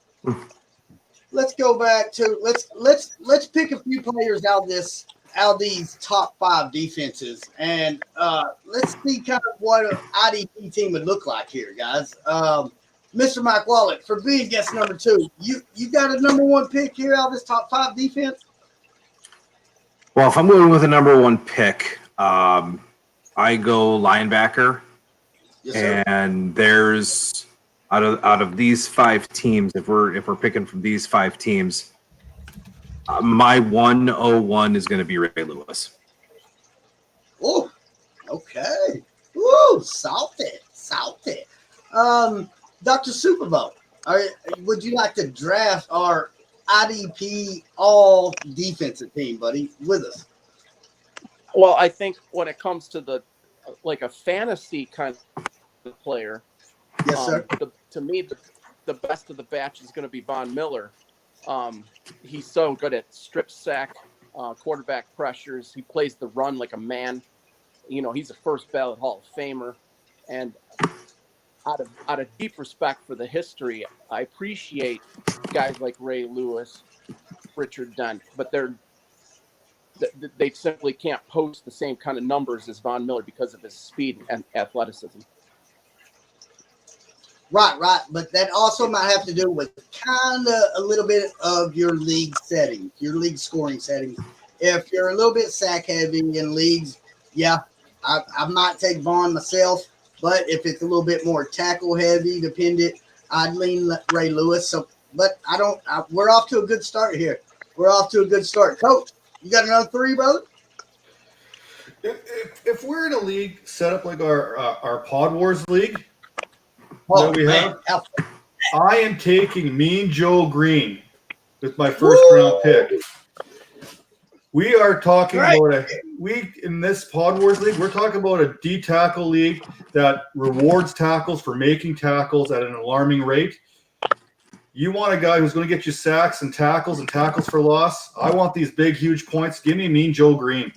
Let's go back to let's pick a few players out of these top 5 defenses, and let's see kind of what an IDP team would look like here, guys. Mr. Mike Wallet, for being guest number 2, you got a number 1 pick here out of this top 5 defense? Well, if I'm going with a number 1 pick, I go linebacker. Yes, sir. And there's out of these 5 teams, if we're picking from these 5 teams, my 101 is going to be Ray Lewis. Oh, okay. Ooh, salty. Dr. Superbowl, would you like to draft our IDP all defensive team, buddy, with us? Well, I think when it comes to the like a fantasy kind of player, Yes, sir. To me, the best of the batch is going to be Von Miller. He's so good at strip sack, quarterback pressures. He plays the run like a man. He's a first ballot Hall of Famer. And out of deep respect for the history, I appreciate guys like Ray Lewis, Richard Dent, but they simply can't post the same kind of numbers as Von Miller because of his speed and athleticism. Right. But that also might have to do with kind of a little bit of your league settings, your league scoring settings. If you're a little bit sack heavy in leagues, yeah, I might take Vaughn myself. But if it's a little bit more tackle heavy, dependent, I'd lean Ray Lewis. So, but we're off to a good start here. We're off to a good start. Coach, you got another 3, brother? If we're in a league set up like our Pod Wars league Oh, that we man. have, I am taking Mean Joe Green with my first round pick. We are talking about in this Pod Wars league, we're talking about a D tackle league that rewards tackles for making tackles at an alarming rate. You want a guy who's going to get you sacks and tackles for loss. I want these big, huge points. Give me Mean Joe Green.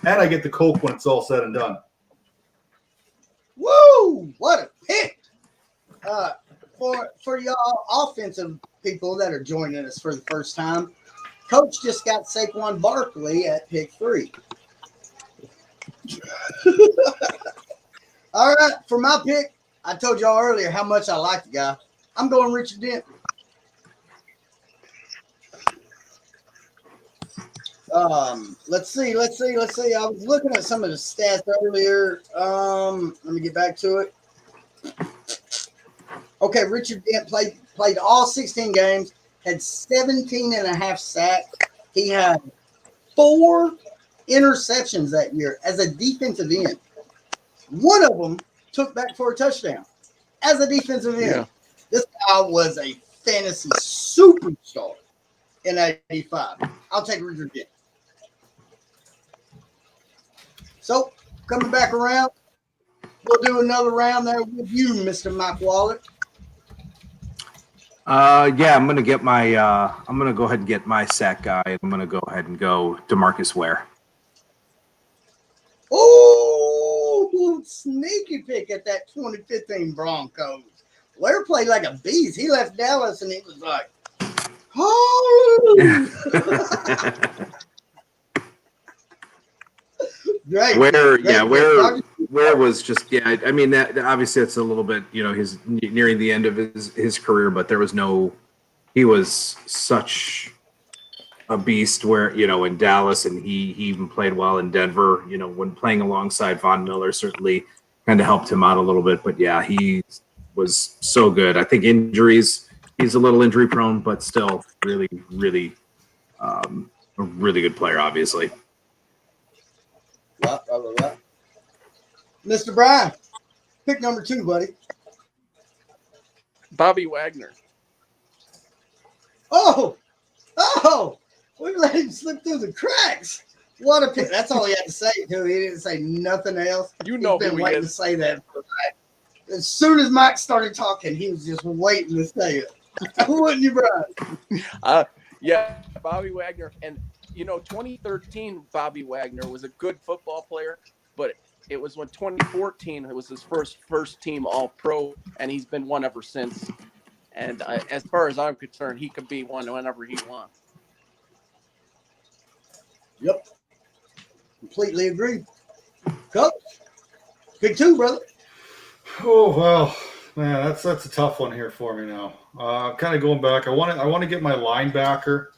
And I get the Coke when it's all said and done. Woo! What a pick! For y'all offensive people that are joining us for the first time, Coach just got Saquon Barkley at pick 3. All right, for my pick, I told y'all earlier how much I like the guy. I'm going Richard Dent. Let's see. I was looking at some of the stats earlier. Let me get back to it. Okay, Richard Dent played all 16 games, had 17.5 sacks. He had 4 interceptions that year as a defensive end. One of them took back for a touchdown as a defensive end. Yeah. This guy was a fantasy superstar in 85. I'll take Richard Dent. So, coming back around, we'll do another round there with you, Mr. Mike Wallet. Yeah, I'm gonna go ahead and get my sack guy. I'm gonna go ahead and go DeMarcus Ware. Oh, sneaky pick at that 2015 Broncos. Ware played like a beast. He left Dallas and he was like, oh. Great. Ware was just, I mean, that obviously it's a little bit, he's nearing the end of his career, but he was such a beast where, in Dallas, and he even played well in Denver, when playing alongside Von Miller certainly kind of helped him out a little bit. But yeah, he was so good. I think injuries, he's a little injury prone, but still really, really a really good player, obviously. Right. Mr. Brian, pick number 2, buddy. Bobby Wagner. Oh, we let him slip through the cracks. What a pick. That's all he had to say, too. He didn't say nothing else. You know He's been who he waiting is. to say that. As soon as Mike started talking, he was just waiting to say it. Wouldn't you, Brian? Yeah, Bobby Wagner. And, 2013 Bobby Wagner was a good football player, but it was when 2014 it was his first team All-Pro, and he's been one ever since. And as far as I'm concerned, he could be one whenever he wants. Yep. Completely agree. Coach, pick 2, brother. Oh, well, Man, that's a tough one here for me now. Kind of going back. I want to get my linebacker.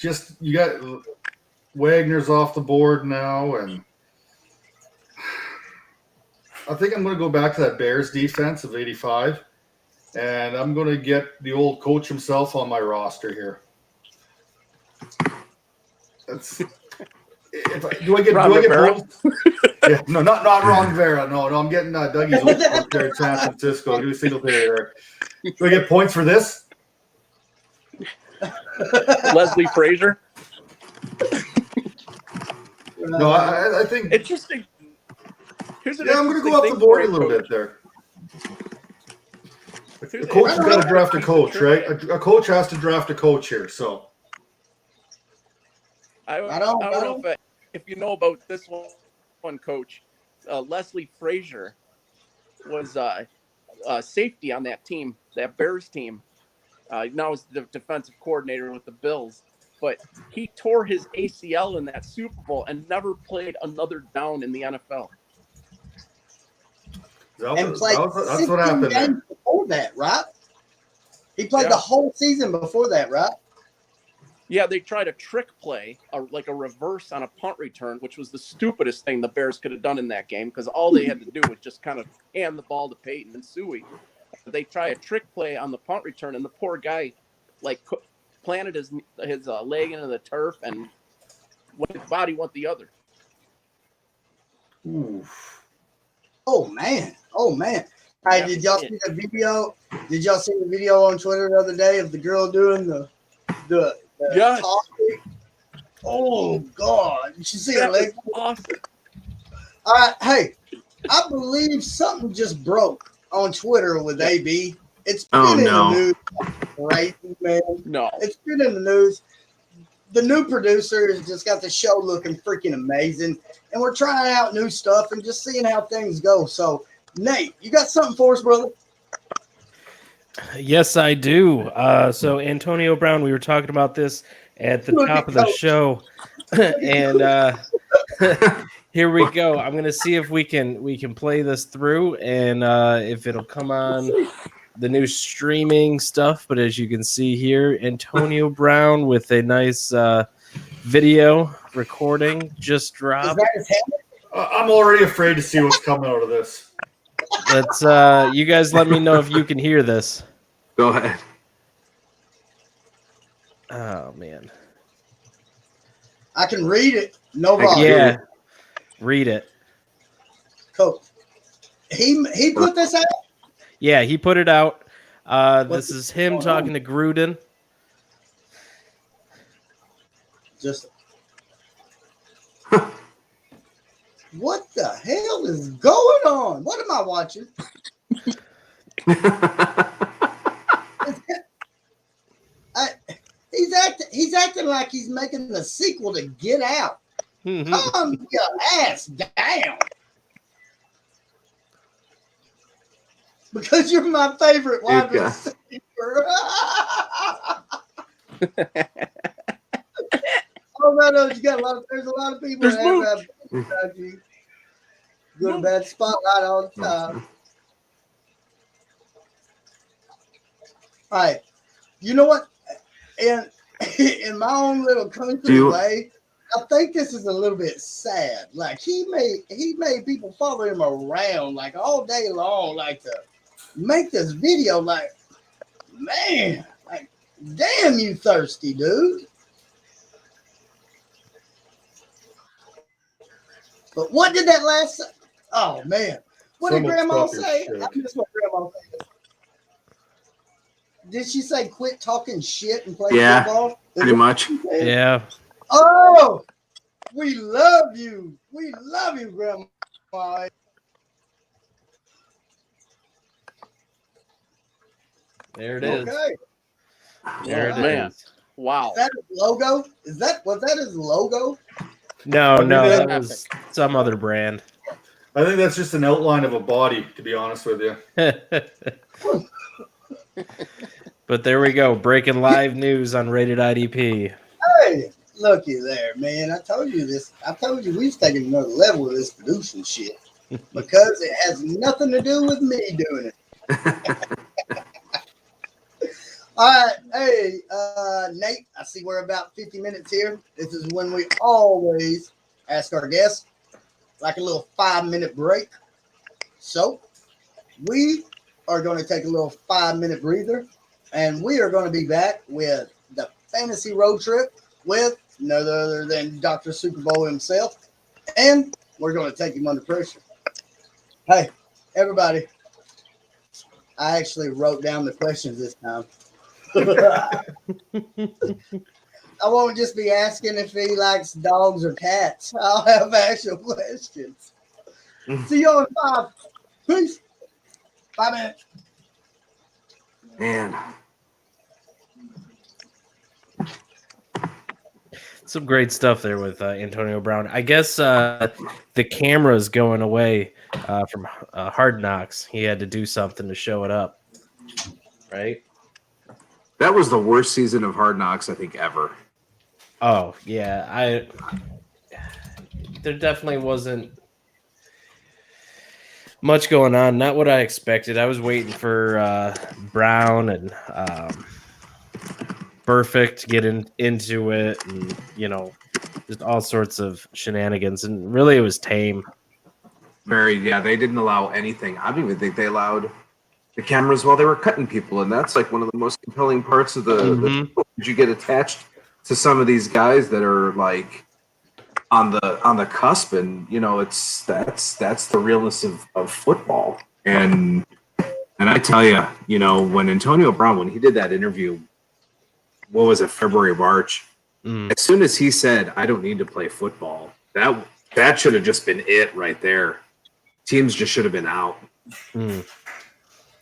Just you got Wagner's off the board now, and I think I'm going to go back to that Bears defense of '85, and I'm going to get the old coach himself on my roster here. That's. Do I get points? Yeah, no, not Ron Vera. No, I'm getting Dougie's old coach there in San Francisco. Do a single there. Do I get points for this? Leslie Frazier. No, I think Interesting. I'm going to go up the board a little bit there. A coach has got to draft a coach, right? A coach has to draft a coach here. So I don't know if you know about this one, Coach. Leslie Frazier was safety on that team, that Bears team. Now he's the defensive coordinator with the Bills. But he tore his ACL in that Super Bowl and never played another down in the NFL. And played that's what happened games before that, right? He played the whole season before that, right? Yeah, they tried a trick play, like a reverse on a punt return, which was the stupidest thing the Bears could have done in that game because all they had to do was just kind of hand the ball to Peyton and Suey. They try a trick play on the punt return, and the poor guy, planted his leg into the turf, and his body went the other. Oof. Oh man! Hey, did y'all see the video? Did y'all see the video on Twitter the other day of the girl doing the yes. talking? Oh God! Did you see her That leg? was awesome. All right, hey, I believe something just broke on Twitter with AB. It's been in the news. Crazy, man. No. It's been in the news. The new producer has just got the show looking freaking amazing. And we're trying out new stuff and just seeing how things go. So, Nate, you got something for us, brother? Yes, I do. So Antonio Brown, we were talking about this at the top of the show. And here we go. I'm gonna see if we can play this through and if it'll come on the new streaming stuff. But as you can see here, Antonio Brown with a nice video recording just dropped. Is that his helmet? I'm already afraid to see what's coming out of this. Let's you guys let me know if you can hear this. Go ahead. Oh man. I can read it. No problem. Yeah. Read it. Cool. He put this out? Yeah, he put it out. This is him talking to Gruden. Just what the hell is going on? What am I watching? He's acting like he's making the sequel to Get Out. Calm your ass down. Because you're my favorite wide receiver. Oh no, you got there's a lot of people that have you. Good bad spotlight all the time. All right. You know what? In my own little country way, I think this is a little bit sad. Like he made people follow him around like all day long, like to make this video. Like, man, like, damn, you thirsty dude. But what did that last? Oh man, what did Grandma say? I missed what Grandma said. Did she say quit talking shit and play football? Pretty much. Yeah. Oh, we love you. We love you, Grandma. There it is. Okay. There it is. Wow. Is that his logo? Was that his logo? No, that was some other brand. I think that's just an outline of a body, to be honest with you. But there we go, breaking live news on Rated IDP. Hey, looky there, man. I told you this. I told you we was taking another level of this producing shit. because it has nothing to do with me doing it. All right. Hey, Nate, I see we're about 50 minutes here. This is when we always ask our guests like a little 5-minute break. So we are going to take a little 5-minute breather, and we are going to be back with the fantasy road trip with none other than Dr. Super Bowl himself, and we're going to take him under pressure. Hey, everybody, I actually wrote down the questions this time. I won't just be asking if he likes dogs or cats. I'll have actual questions. See you in 5. Peace. 5 minutes. Man. Some great stuff there with Antonio Brown. I guess the camera's going away from Hard Knocks. He had to do something to show it up, right? That was the worst season of Hard Knocks, I think, ever. Oh, yeah. There definitely wasn't much going on. Not what I expected. I was waiting for Brown and Perfect to get into it, and just all sorts of shenanigans. And really, it was tame. They didn't allow anything. I don't even think they allowed the cameras while they were cutting people, and that's like one of the most compelling parts of the you get attached to some of these guys that are like on the cusp, and that's the realness of football. And I tell you, when Antonio Brown, when he did that interview, what was it, February, March, as soon as he said, I don't need to play football, that should have just been it right there. Teams just should have been out.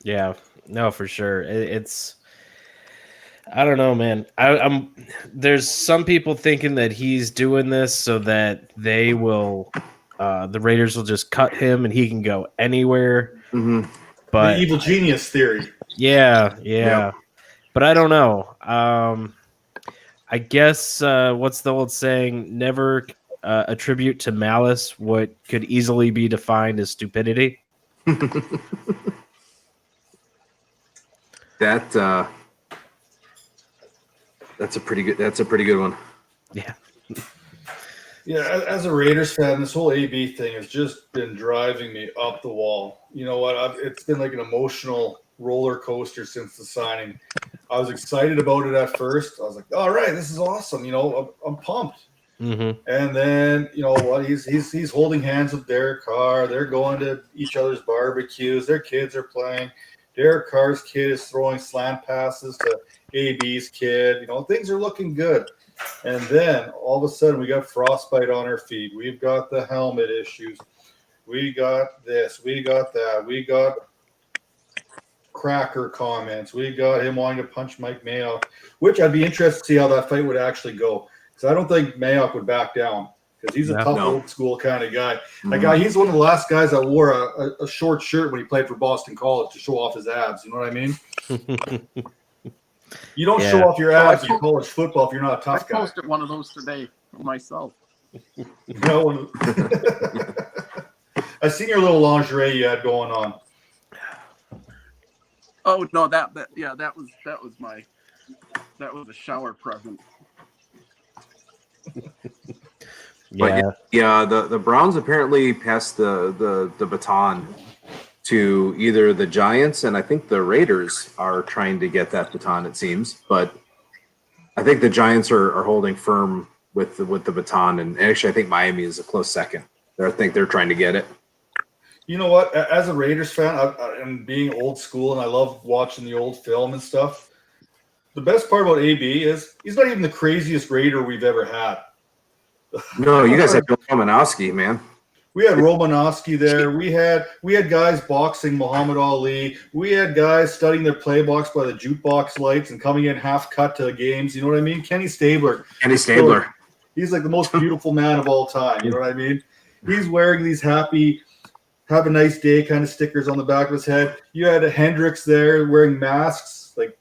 Yeah, no, for sure. It's I don't know, man. There's some people thinking that he's doing this so that they will, the Raiders will just cut him and he can go anywhere. Mm-hmm. But the evil genius theory. Yeah. Yep. But I don't know. I guess what's the old saying? Never attribute to malice what could easily be defined as stupidity. That's a pretty good one. Yeah. Yeah, as a Raiders fan, this whole AB thing has just been driving me up the wall. You know what? It's been like an emotional roller coaster since the signing. I was excited about it at first. I was like, all right, this is awesome. I'm pumped. Mm-hmm. And then, you know what? He's holding hands with Derek Carr. They're going to each other's barbecues. Their kids are playing. Derek Carr's kid is throwing slant passes to AB's kid. Things are looking good. And then all of a sudden we got frostbite on our feet. We've got the helmet issues. We got this. We got that. We got cracker comments. We got him wanting to punch Mike Mayock, which I'd be interested to see how that fight would actually go. Because I don't think Mayock would back down. Because he's a tough old school kind of guy. That guy, he's one of the last guys that wore a short shirt when he played for Boston College to show off his abs. You know what I mean? You don't show off your abs in college football if you're not a tough guy. I posted one of those today for myself. I seen your little lingerie you had going on. Oh no, that was a shower present. But the Browns apparently passed the baton to either the Giants, and I think the Raiders are trying to get that baton, it seems. But I think the Giants are holding firm with the baton, and actually I think Miami is a close second. I think they're trying to get it. You know what? As a Raiders fan, and being old school, and I love watching the old film and stuff, the best part about AB is he's not even the craziest Raider we've ever had. No, you guys had Bill Romanowski, man. We had Romanowski there. We had guys boxing Muhammad Ali. We had guys studying their playbooks by the jukebox lights and coming in half cut to the games. You know what I mean? Kenny Stabler. He's like the most beautiful man of all time. You know what I mean? He's wearing these happy, have a nice day kind of stickers on the back of his head. You had a Hendricks there wearing masks, like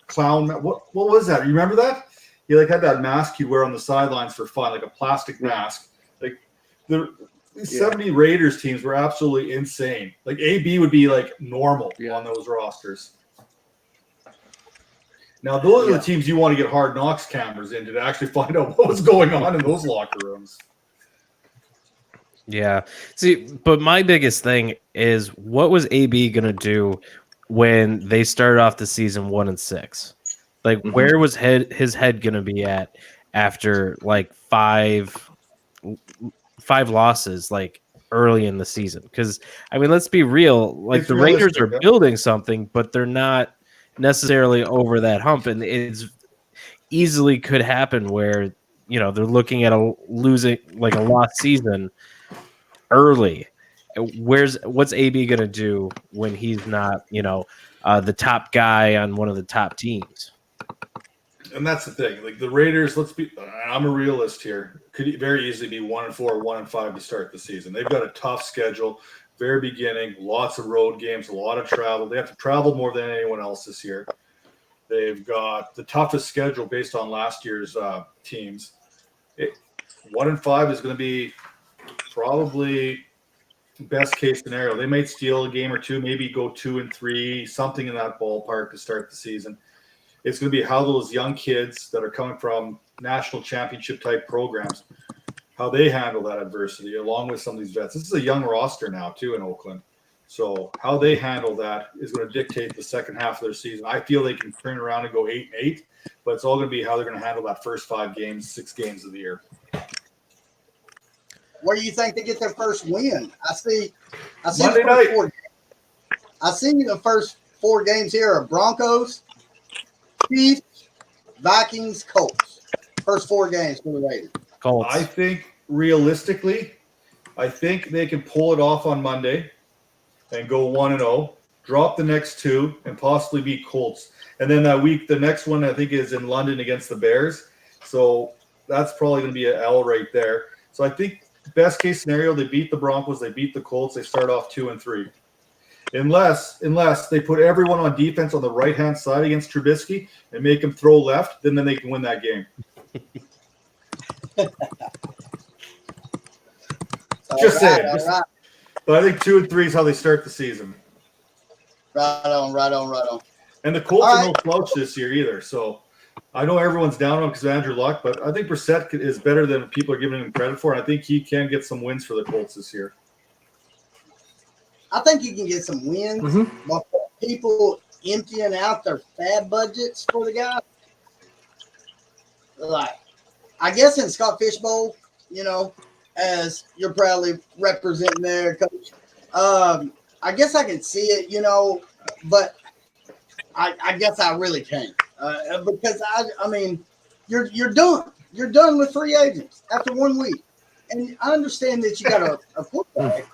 clown. What was that? You remember that? He had that mask he'd wear on the sidelines for fun, like a plastic mask. Like 70 Raiders teams were absolutely insane. Like AB would be like normal on those rosters. Now, those are the teams you want to get hard knocks cameras into to actually find out what was going on in those locker rooms. Yeah. See, but my biggest thing is what was AB going to do when they started off the season 1-6? Like, where was his head going to be at after like five losses, like early in the season? Because I mean, let's be real. Like, the Raiders are building something, but they're not necessarily over that hump, and it's easily could happen where they're looking at a lost season early. What's AB gonna do when he's not the top guy on one of the top teams? And that's the thing. Like the Raiders, I'm a realist here. Could very easily be 1-4, 1-5 to start the season. They've got a tough schedule, very beginning, lots of road games, a lot of travel. They have to travel more than anyone else this year. They've got the toughest schedule based on last year's teams. 1-5 is going to be probably best case scenario. They might steal a game or two, maybe go 2-3, something in that ballpark to start the season. It's going to be how those young kids that are coming from national championship type programs, how they handle that adversity along with some of these vets. This is a young roster now too in Oakland. So how they handle that is going to dictate the second half of their season. I feel they can turn around and go 8-8, but it's all going to be how they're going to handle that first 5 games, 6 games of the year. Where do you think they get their first win? I see Monday night. I see the first 4 games here are Broncos, Chiefs, Vikings, Colts. First 4 games for the Raiders. Colts. I think realistically, they can pull it off on Monday and go 1-0, drop the next 2, and possibly beat Colts. And then that week, the next one I think is in London against the Bears. So that's probably going to be an L right there. So I think best case scenario, they beat the Broncos, they beat the Colts, they start off 2-3. Unless they put everyone on defense on the right-hand side against Trubisky and make him throw left, then they can win that game. Just saying. Right. But I think 2-3 is how they start the season. Right on. And the Colts are no slouch this year either. So I know everyone's down on him because of Andrew Luck, but I think Brissett is better than people are giving him credit for. And I think he can get some wins for the Colts this year. I think you can get some wins, but people emptying out their fab budgets for the guy. Like, I guess in Scott Fishbowl, as you're proudly representing there, Coach. I guess I can see it, but I guess I really can't because I mean, you're done. You're done with free agents after 1 week, and I understand that you got a quarterback,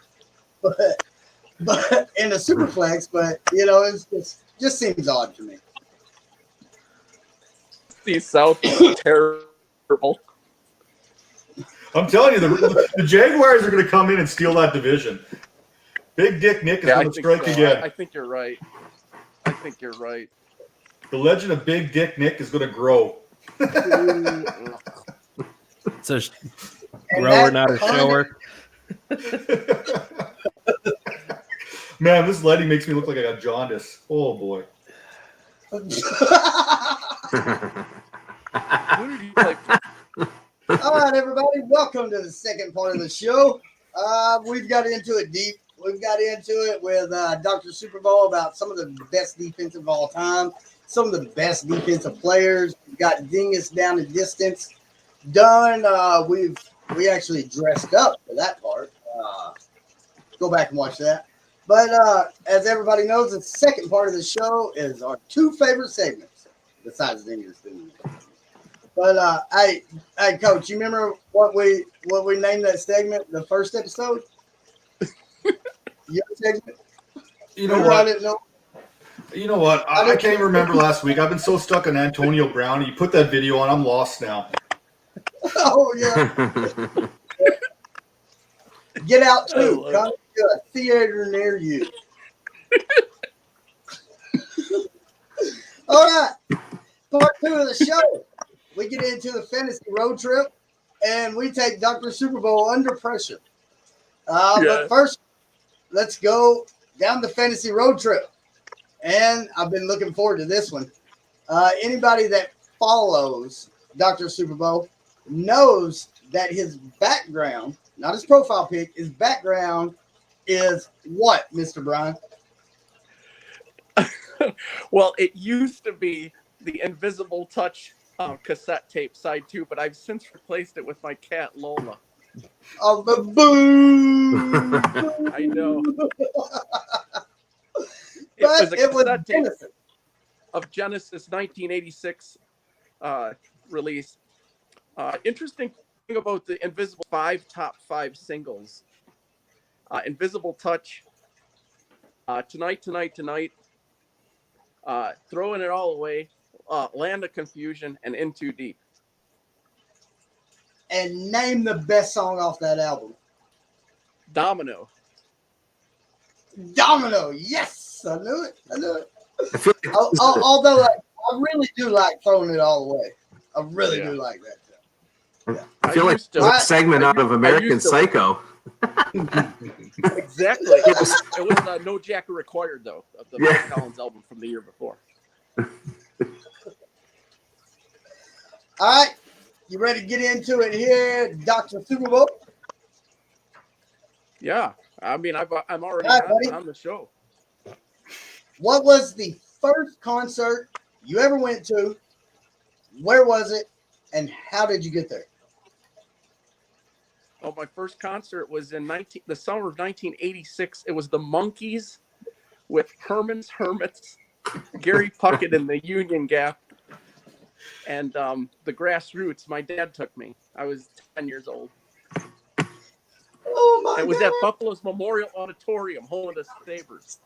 but in a super flex, but it's just seems odd to me. The South is terrible. I'm telling you, the Jaguars are going to come in and steal that division. Big Dick Nick is going to strike again. I think you're right. The legend of Big Dick Nick is going to grow. It's a grower, not a shower. Man, this lighting makes me look like I got jaundice. Oh, boy. Who did you play? All right, everybody, welcome to the second part of the show. We've got into it deep. We've got into it with Dr. Super Bowl about some of the best defensive of all time, some of the best defensive players. We've got Dingus down the distance done. We actually dressed up for that part. Go back and watch that. But as everybody knows, the second part of the show is our 2 favorite segments, besides Dingus. But hey, Coach, you remember what we named that segment? The first episode. Your segment. You know what? I didn't know. You know what? I can't even remember last week. I've been so stuck on Antonio Brown. You put that video on, I'm lost now. Oh yeah. Get out too. Come to a theater near you. All right. Part 2 of the show. We get into the fantasy road trip, and we take Dr. Super Bowl under pressure. But first, let's go down the fantasy road trip. And I've been looking forward to this one. Anybody that follows Dr. Super Bowl knows that his background, not his profile pic, his background is what, Mr. Brian? Well, it used to be the Invisible Touch cassette tape side 2, but I've since replaced it with my cat Lola. Oh, the boo! I know. But it was a cassette tape of Genesis 1986 release. Interesting thing about the Invisible top 5 singles. Invisible Touch, Tonight, Throwing It All Away, Land of Confusion, and In Too Deep. And name the best song off that album. Domino. Yes, I knew it. I feel like Although I really do like Throwing It All Away. I really do like that. I feel like it's a segment out of American Psycho. Exactly. It was No Jacket Required, though, of the Mike Collins album from the year before. All right. You ready to get into it here, Dr. Super Bowl? Yeah. I mean, I'm already on the show. What was the first concert you ever went to? Where was it? And how did you get there? Oh, my first concert was in the summer of 1986. It was the Monkees with Herman's Hermits, Gary Puckett in the Union Gap, and the Grassroots. My dad took me. I was 10 years old. Oh my! It was at Buffalo's Memorial Auditorium, home of the Sabres.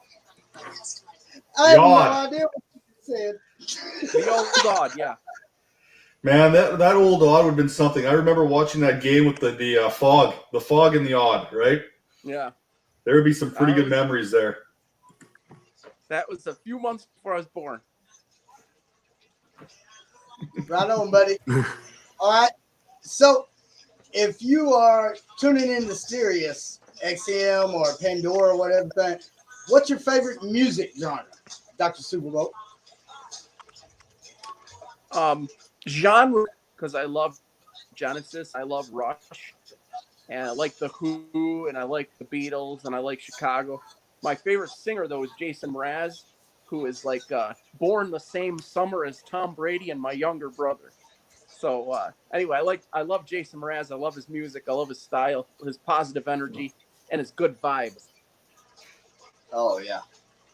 I have no idea what you said. The old God, yeah. Man, that old odd would have been something. I remember watching that game with the fog in the odd, right? Yeah. There would be some pretty good memories there. That was a few months before I was born. Right on, buddy. All right. So, if you are tuning in to Sirius XM or Pandora or whatever thing, what's your favorite music genre, Dr. Super Bowl? Genre, because I love Genesis, I love Rush, and I like the Who, and I like the Beatles, and I like Chicago. My favorite singer, though, is Jason Mraz, who is like born the same summer as Tom Brady and my younger brother. So anyway, I love Jason Mraz. I love his music. I love his style, his positive energy, and his good vibes. Oh yeah,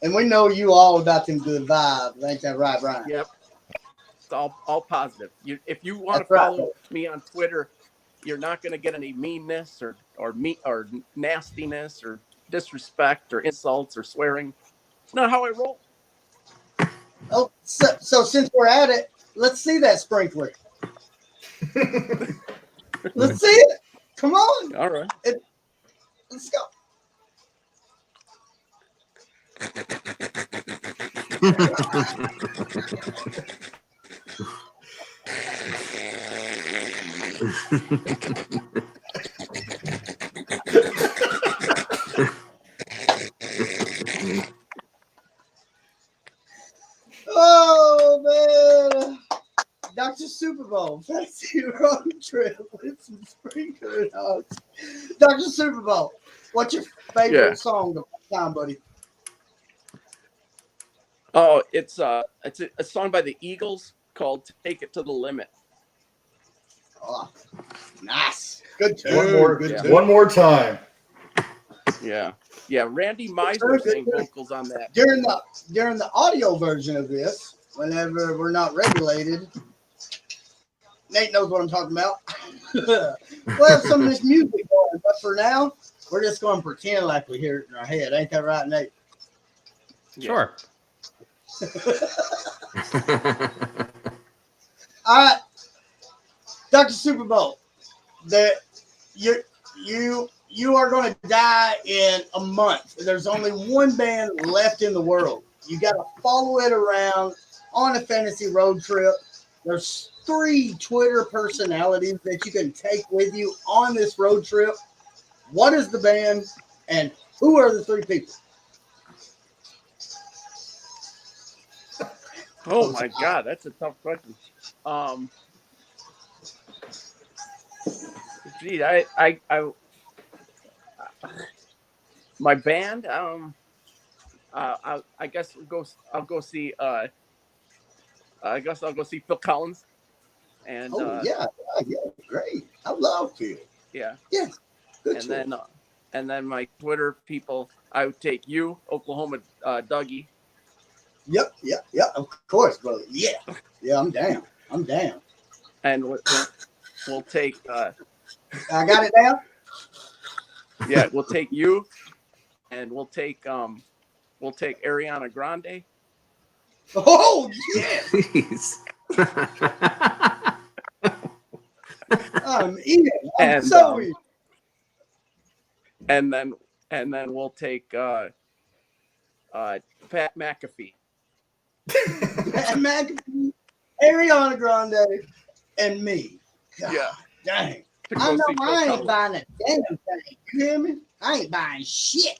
and we know you all about them good vibes, ain't that right, Brian? Yep. It's all positive. If you want to follow me on Twitter, you're not going to get any meanness or nastiness or disrespect or insults or swearing. It's not how I roll. Oh, so since we're at it, let's see that sprinkler. Let's see it. Come on. All right. Let's go. Oh man, Dr. Super Bowl, fancy road trip with some sprinkler dogs. Dr. Super Bowl, what's your favorite song of all time, buddy? Oh, it's a song by the Eagles called "Take It to the Limit." Oh, nice, good tune. One more time. Yeah. Randy Meisner sang vocals on that. During the audio version of this, whenever we're not regulated, Nate knows what I'm talking about. We'll have some of this music going, but for now, we're just going to pretend like we hear it in our head. Ain't that right, Nate? Sure. All right, Dr. Super Bowl, you are going to die in a month. There's only one band left in the world. You got to follow it around on a fantasy road trip. There's 3 Twitter personalities that you can take with you on this road trip. what is the band, and who are the three people? Oh my God, that's a tough question. Gee, I my band. I guess I'll go see. I guess I'll go see Phil Collins. And Oh yeah, great. I love Phil. yeah, Yeah, good and choice. then my Twitter people, I would take you, Oklahoma Dougie. Yep. Of course, brother. Yeah, I'm down. And we'll take. I got it down. Yeah, we'll take you, and we'll take Ariana Grande. Oh yeah, Jeez. I'm eating. I'm And, so eating. and then we'll take Pat McAfee. Pat McAfee, Ariana Grande, and me. God Yeah. dang. To I go know see Phil I ain't Collins. buying a damn thing. You hear me? I ain't buying shit.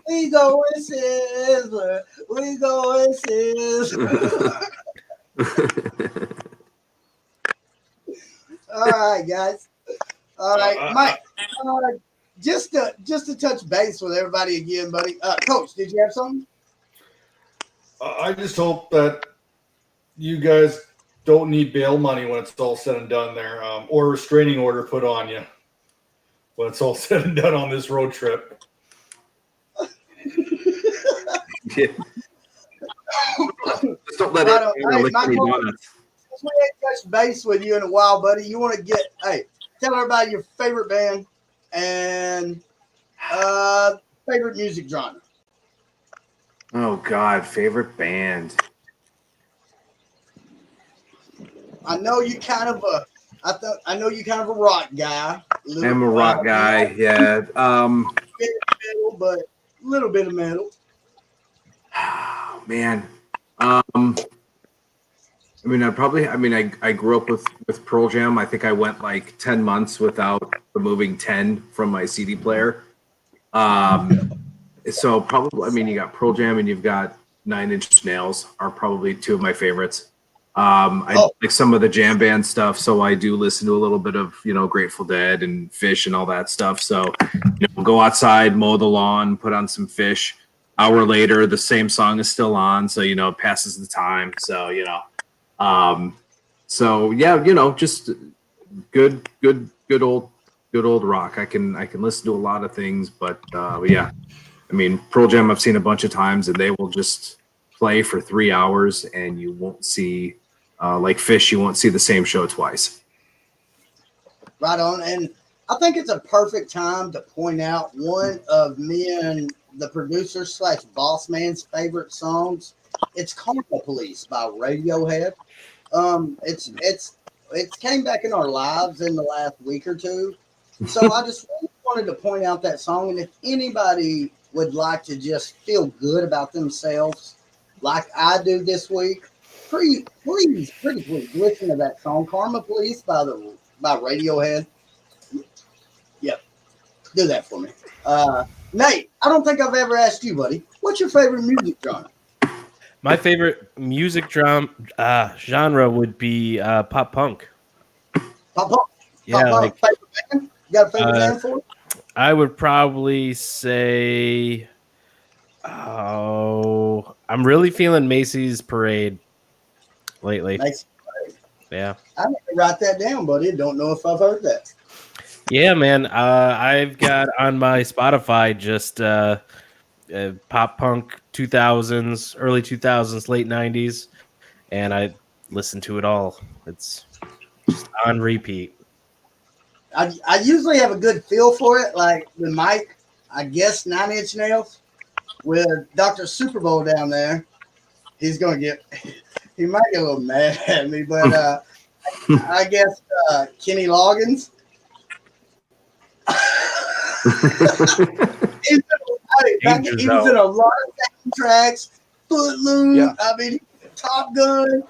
We going Sizzler. We going Sizzler. All right, guys. All right, Mike. Just to touch base with everybody again, buddy. Coach, did you have something? I just hope that you guys don't need bail money when it's all said and done there, or a restraining order put on you when it's all said and done on this road trip. Yeah. Just don't let Right on. it Hey, lick any Michael, donuts. we ain't touched base with you in a while, buddy. You want to tell everybody your favorite band and favorite music genre. Oh God, favorite band. I know you kind of a rock guy. I'm a rock guy. Yeah. Metal, but a little bit of metal. Man. I grew up with Pearl Jam. I think I went like 10 months without removing 10 from my CD player. So probably, you got Pearl Jam and you've got Nine Inch Nails are probably two of my favorites. I like some of the jam band stuff, so I do listen to a little bit of, Grateful Dead and Fish and all that stuff. So, go outside, mow the lawn, put on some Fish. Hour later, the same song is still on, so it passes the time. So, just good old rock. I can listen to a lot of things, but yeah. Pearl Jam I've seen a bunch of times, and they will just play for 3 hours, and you won't see, like Fish, you won't see the same show twice. Right on. And I think it's a perfect time to point out one of me and the producer / boss man's favorite songs. It's Karma Police by Radiohead. It's came back in our lives in the last week or two. So I just really wanted to point out that song. And if anybody would like to just feel good about themselves like I do this week, please listen to that song, Karma Police by Radiohead. Yep. Do that for me. Nate, I don't think I've ever asked you, buddy. What's your favorite music genre? My favorite music genre would be pop punk. Pop punk. Yeah, pop punk. Favorite band? You got a favorite band for it? I would probably say, I'm really feeling Macy's Parade lately. Macy's Parade. Yeah. I need to write that down, buddy. Don't know if I've heard that. Yeah, man. I've got on my Spotify just pop punk 2000s, early 2000s, late 90s, and I listen to it all. It's just on repeat. I usually have a good feel for it, like with Mike, I guess 9 Inch Nails, with Dr. Super Bowl down there. He might get a little mad at me, but I guess Kenny Loggins. He was in a lot of tracks, Footloose. Yeah. Top Gun.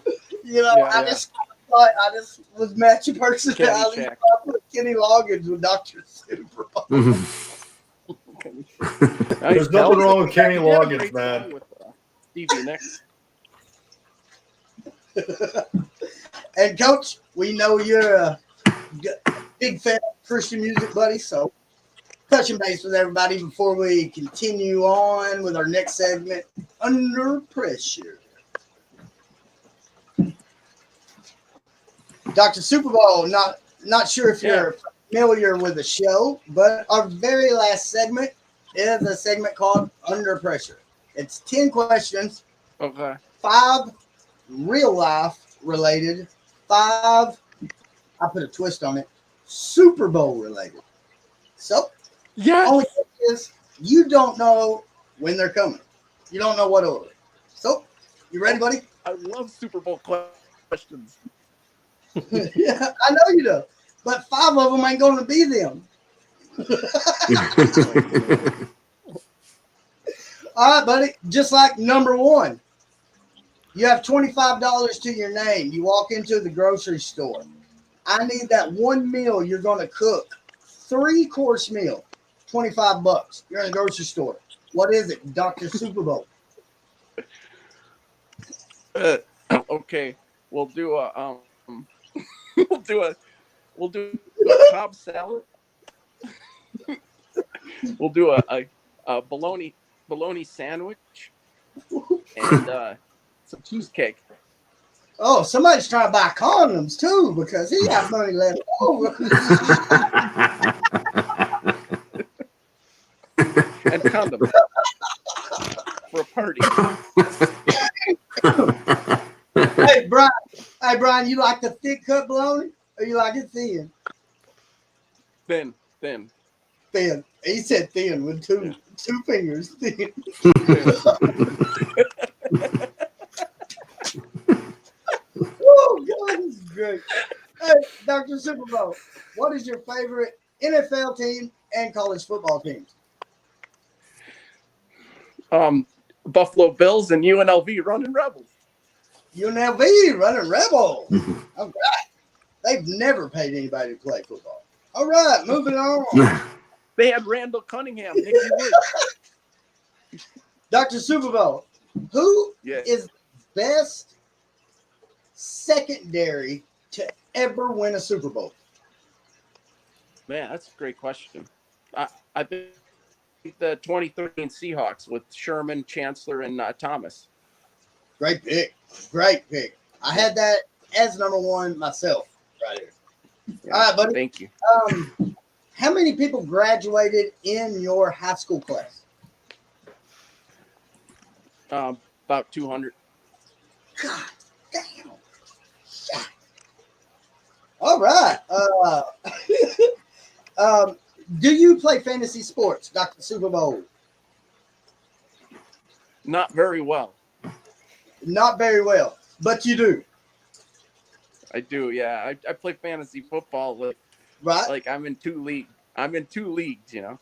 I just like I just was matching personalities. Caddyshack. I put Kenny Loggins with Dr. Super Bowl. There's nothing wrong with Kenny Loggins, man. With, Stevie Nicks. And Coach, we know you're a big fan of Christian music, buddy. So touching base with everybody before we continue on with our next segment, Under Pressure. Dr. Super Bowl, not sure if you're familiar with the show, but our very last segment is a segment called Under Pressure. It's 10 questions, Okay. 5 real life related, 5, I put a twist on it, Super Bowl related. So, Yeah. only thing is you don't know when they're coming. You don't know what order. So, you ready, buddy? I love Super Bowl questions. Yeah, I know you do. But 5 of them ain't going to be them. All right, buddy. Just like number 1, you have $25 to your name. You walk into the grocery store. I need that one meal you're going to cook. 3-course meal. $25. You're in the grocery store. What is it? Dr. Super Bowl. Okay. We'll do a we'll do a Cobb salad. We'll do a bologna sandwich and some cheesecake. Oh, somebody's trying to buy condoms too because he has money left over. And condoms for a party. Hey, Brian, you like the thick cut bologna or you like it thin? Thin. Thin. He said thin with two fingers. Thin. Oh, God, this is great. Hey, Dr. Super Bowl, what is your favorite NFL team and college football team? Buffalo Bills and UNLV running Rebels. UNLV running Rebel. All right. They've never paid anybody to play football. All right, moving on. They had Randall Cunningham, Nicky Wood. Dr. Super Bowl, who Yes. is best secondary to ever win a Super Bowl? Man, that's a great question. I think the 2013 Seahawks with Sherman, Chancellor, and Thomas. Great pick. Great pick. I had that as number 1 myself right here. Yeah, All right, buddy. Thank you. How many people graduated in your high school class? About 200. God damn. Shit. All right. Do you play fantasy sports, Dr. Super Bowl? Not very well. Not very well, but you do, I do, yeah. I play fantasy football. right? Like I'm in 2 leagues. I'm in 2 leagues, you know.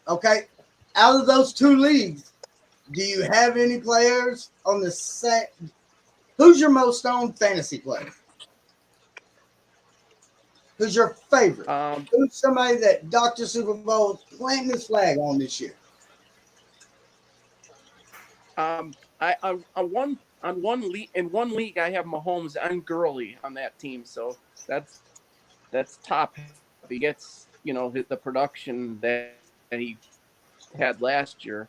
Okay. Out of those 2 leagues, do you have any players on the set? Who's your most owned fantasy player? Who's your favorite? Who's somebody that Dr. Super Bowl is planting his flag on this year? I won on one league. In one league, I have Mahomes and Gurley on that team, so that's top. He gets the production that he had last year.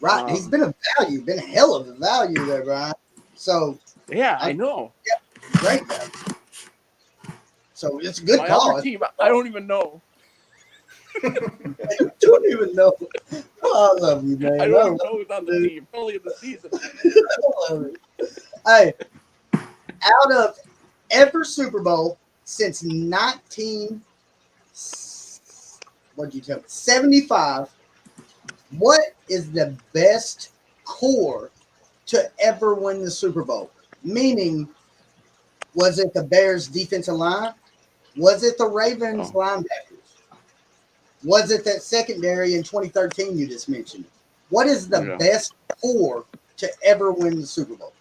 Right, he's been a value, been a hell of a value there, Brian. So yeah, I know. Yeah, great value. So it's a good My call. other team, I don't even know. I don't even know. Oh, I love you, man. I don't even know who's on the team. Early in the season. I love it. Hey, out of every Super Bowl since 75, what is the best core to ever win the Super Bowl? Meaning, was it the Bears' defensive line? Was it the Ravens' linebackers? Was it that secondary in 2013 you just mentioned? What is the best core to ever win the Super Bowl?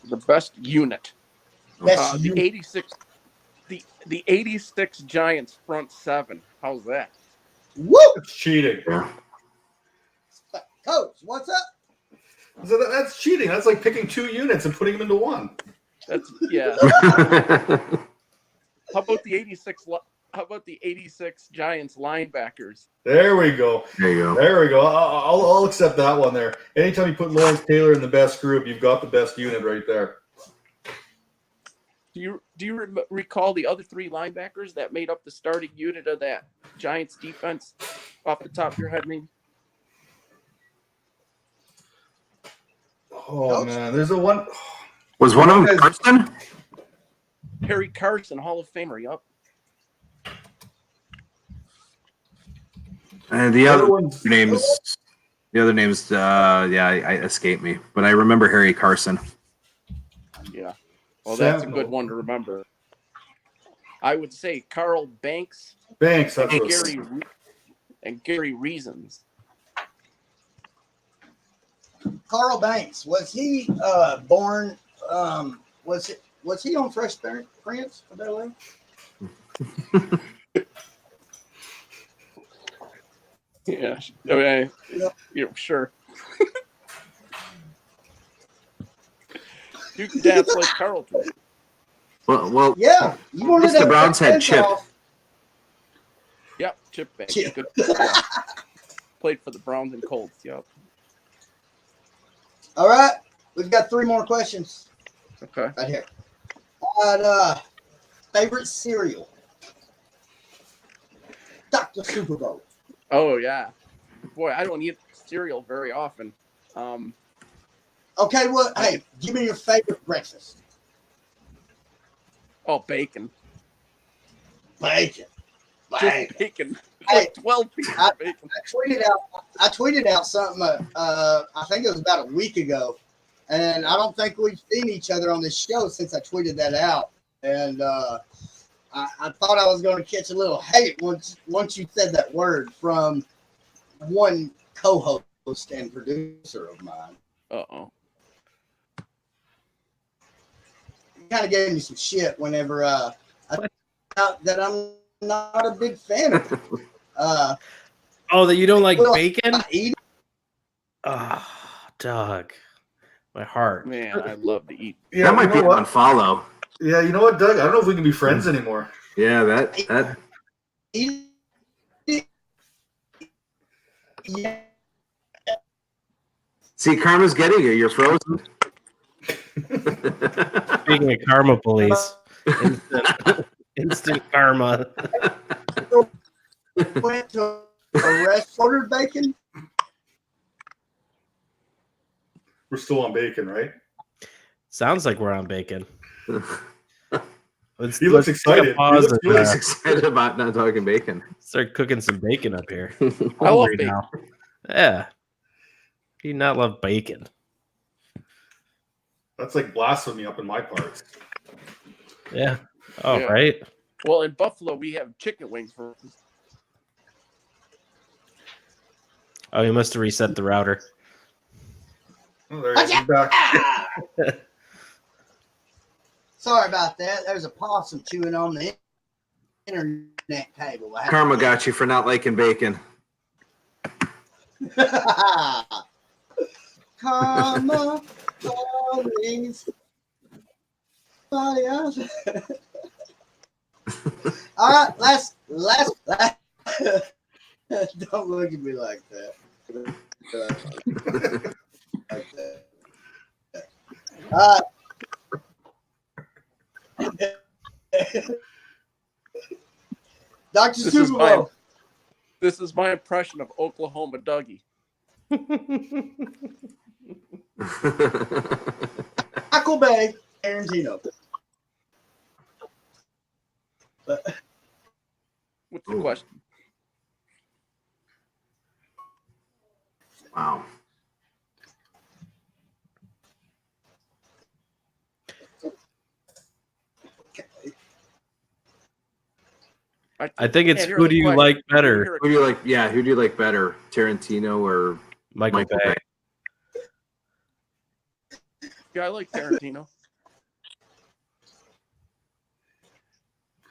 the best unit. Best The unit. 86 the 86 Giants front seven. How's that? Woo! It's cheating. Yeah. Coach, what's up? So that's cheating. That's like picking two units and putting them into one. That's yeah. How about the 86 Giants linebackers? There we go. There you go. There we go. I'll accept that one there. Anytime you put Lawrence Taylor in the best group, you've got the best unit right there. Do you recall the other three linebackers that made up the starting unit of that Giants defense off the top of your head, maybe? Oh Coach? man, there's a one. Was one of them Carson? Harry Carson, Hall of Famer. Yup. And The other one's the other names, I escape me, but I remember Harry Carson. Yeah. Well, that's a Sentinel. good one to remember. I would say Carl Banks Banks. That's and what Gary Reasons. Carl Banks. Was he born? Was he on Fresh Prince of Bel-Air? Yeah. I mean, sure. You can dance like Carlton. Well, Yeah. You wanted least the that Browns had fence Chip. off. Yep, Chip Banks. Chip. Good. Yeah. Played for the Browns and Colts. Yep. All right. We've got 3 more questions Okay. right here. Favorite cereal? Dr. Super Bowl. Oh yeah. Boy, I don't eat cereal very often. Okay, well, hey, give me your favorite breakfast. Oh, bacon. Bacon. Just bacon. Hey, Like 12 pieces of bacon. I tweeted out something. I think it was about a week ago, and I don't think we've seen each other on this show since I tweeted that out. And I thought I was going to catch a little hate once you said that word from one co-host and producer of mine. Uh-oh. He kind of gave me some shit whenever I found out that I'm not a big fan of it. Oh, that you don't like Well, bacon? I eat it. Ah, Doug, my heart. Man, I love to eat. Yeah, that might be you know on what? follow. Yeah, you know what, Doug? I don't know if we can be friends anymore. Yeah, that Eat it. Yeah. see, karma's getting you. You're frozen. Speaking of karma police, instant karma. Went to a restaurant, ordered bacon. We're still on bacon, right? Sounds like we're on bacon. He looks take a excited. pause He looks and, Really excited about not talking bacon. start cooking some bacon up here. I love Hungry bacon. now. Yeah. Do you not love bacon? That's like blasphemy up in my parts. Yeah. Oh, Yeah. right. Well, in Buffalo, we have chicken wings for Oh, you must have reset the router. Oh, there he is. He's back. Ah! Sorry about that. There's a possum chewing on the internet cable. Karma got you for not liking bacon. Karma calling somebody else. All right, last. Don't look at me like that. Like that. Dr. This is Super Bowl. This is my impression of Oklahoma Dougie. Michael Bay, Tarantino. What's the question? Wow. I think it's Can't hear who the do you question. like better, Hear it. Who do you like? Yeah, who do you like better, Tarantino or Michael Michael Bay? Bay? Yeah, I like Tarantino.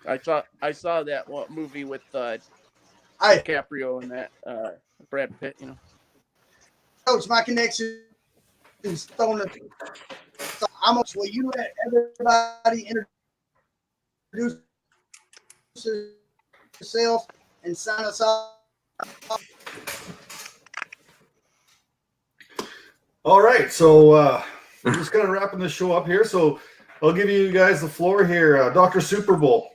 I saw that movie with Hey, DiCaprio and that Brad Pitt. You know. Coach, my connection is thrown. So will you let everybody introduce yourself and sign us off? All right, so we're just kind of wrapping this show up here. So I'll give you guys the floor here. Dr. Super Bowl,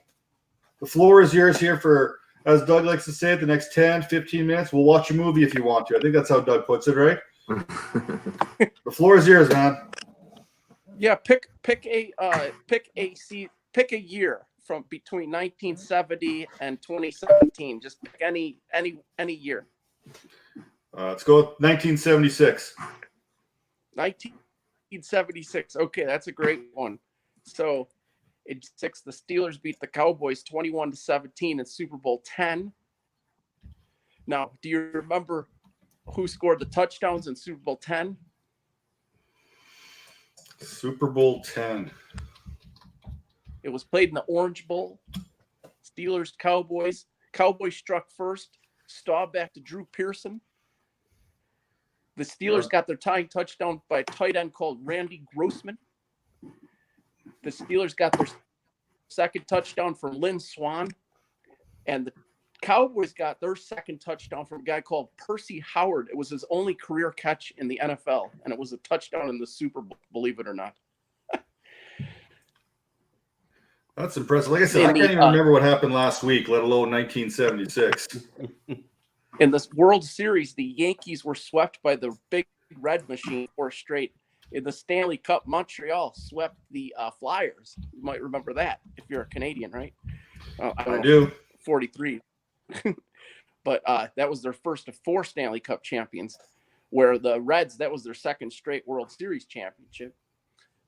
the floor is yours here for, as Doug likes to say, the next 10, 15 minutes. We'll watch a movie if you want to. I think that's how Doug puts it, right? The floor is yours, man. Yeah, pick a year from between 1970 and 2017. Just pick any year. Let's go with 1976. 1976. Okay, that's a great one. So, in 6, the Steelers beat the Cowboys 21-17 in Super Bowl 10. Now, do you remember who scored the touchdowns in Super Bowl 10? Super Bowl 10. It was played in the Orange Bowl. Steelers, Cowboys. Cowboys struck first. Staub back to Drew Pearson. The Steelers got their tying touchdown by a tight end called Randy Grossman. The Steelers got their second touchdown from Lynn Swann. And the Cowboys got their second touchdown from a guy called Percy Howard. It was his only career catch in the NFL, and it was a touchdown in the Super Bowl, believe it or not. That's impressive. Like I said, I can't even remember what happened last week, let alone 1976. In this World Series, the Yankees were swept by the Big Red Machine 4 straight. In the Stanley Cup, Montreal swept the Flyers. You might remember that if you're a Canadian, right? I do. 43. But that was their first of 4 Stanley Cup champions, where the Reds, that was their second straight World Series championship.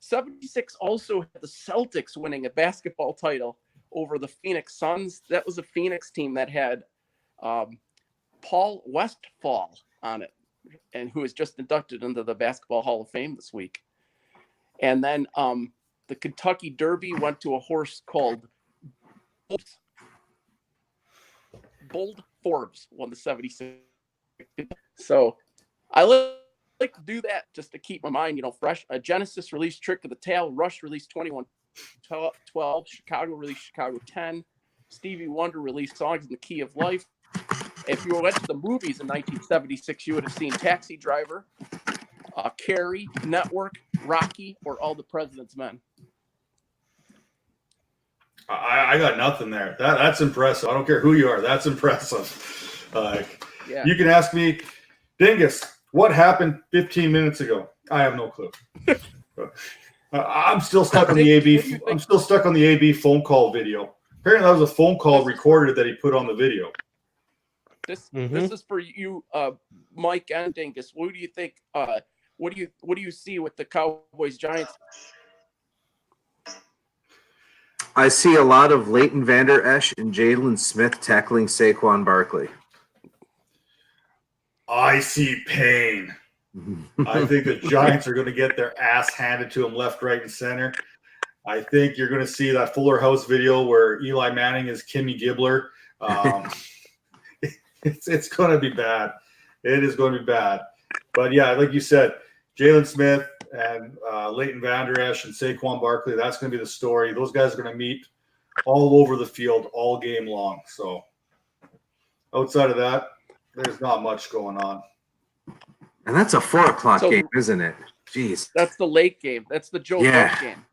76 also had the Celtics winning a basketball title over the Phoenix Suns. That was a Phoenix team that had Paul Westphal on it, and who was just inducted into the Basketball Hall of Fame this week. And then the Kentucky Derby went to a horse called Bold Forbes, won the 76. So I like to do that just to keep my mind, fresh. Genesis released Trick of the Tail. Rush released 2112. Chicago released Chicago 10. Stevie Wonder released Songs in the Key of Life. If you went to the movies in 1976, you would have seen Taxi Driver, Carrie, Network, Rocky, or All the President's Men. I got nothing there. That's impressive. I don't care who you are. That's impressive. Yeah. You can ask me, Dingus, what happened 15 minutes ago? I have no clue. I'm still stuck on the AB. I'm still stuck on the AB phone call video. Apparently, that was a phone call recorded that he put on the video. This is for you, Mike and Dingus. What do you think? What do you see with the Cowboys Giants? I see a lot of Leighton Vander Esch and Jalen Smith tackling Saquon Barkley. I see pain. I think the Giants are going to get their ass handed to them left, right, and center. I think you're going to see that Fuller House video where Eli Manning is Kimmy Gibbler. It's going to be bad. It is going to be bad. But, yeah, like you said, Jalen Smith and Leighton Vander Esch and Saquon Barkley, that's going to be the story. Those guys are going to meet all over the field all game long. So, outside of that, there's not much going on. And that's a 4:00 game, isn't it? Jeez. That's the late game. That's the Joe Buck game.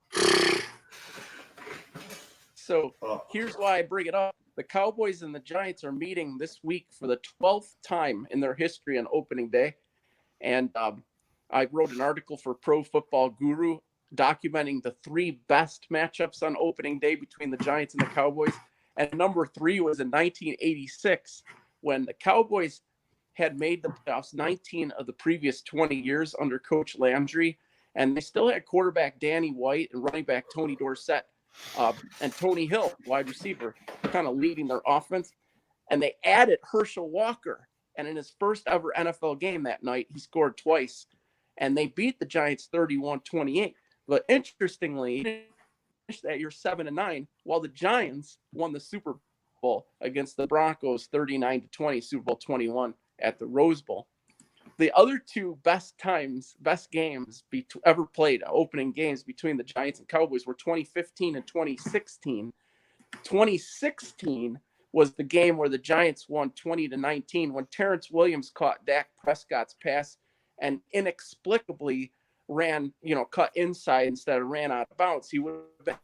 So here's why I bring it up. The Cowboys and the Giants are meeting this week for the 12th time in their history on opening day. And I wrote an article for Pro Football Guru documenting the 3 best matchups on opening day between the Giants and the Cowboys. And number 3 was in 1986 when the Cowboys had made the playoffs 19 of the previous 20 years under Coach Landry. And they still had quarterback Danny White and running back Tony Dorsett and Tony Hill, wide receiver, kind of leading their offense. And they added Herschel Walker. And in his first ever NFL game that night, he scored twice. And they beat the Giants 31-28. But interestingly, that year 7-9, while the Giants won the Super Bowl against the Broncos 39-20, Super Bowl 21 at the Rose Bowl. The other two best games ever played, opening games between the Giants and Cowboys, were 2015 and 2016. 2016 was the game where the Giants won 20-19 when Terrence Williams caught Dak Prescott's pass and inexplicably cut inside instead of ran out of bounds. He would have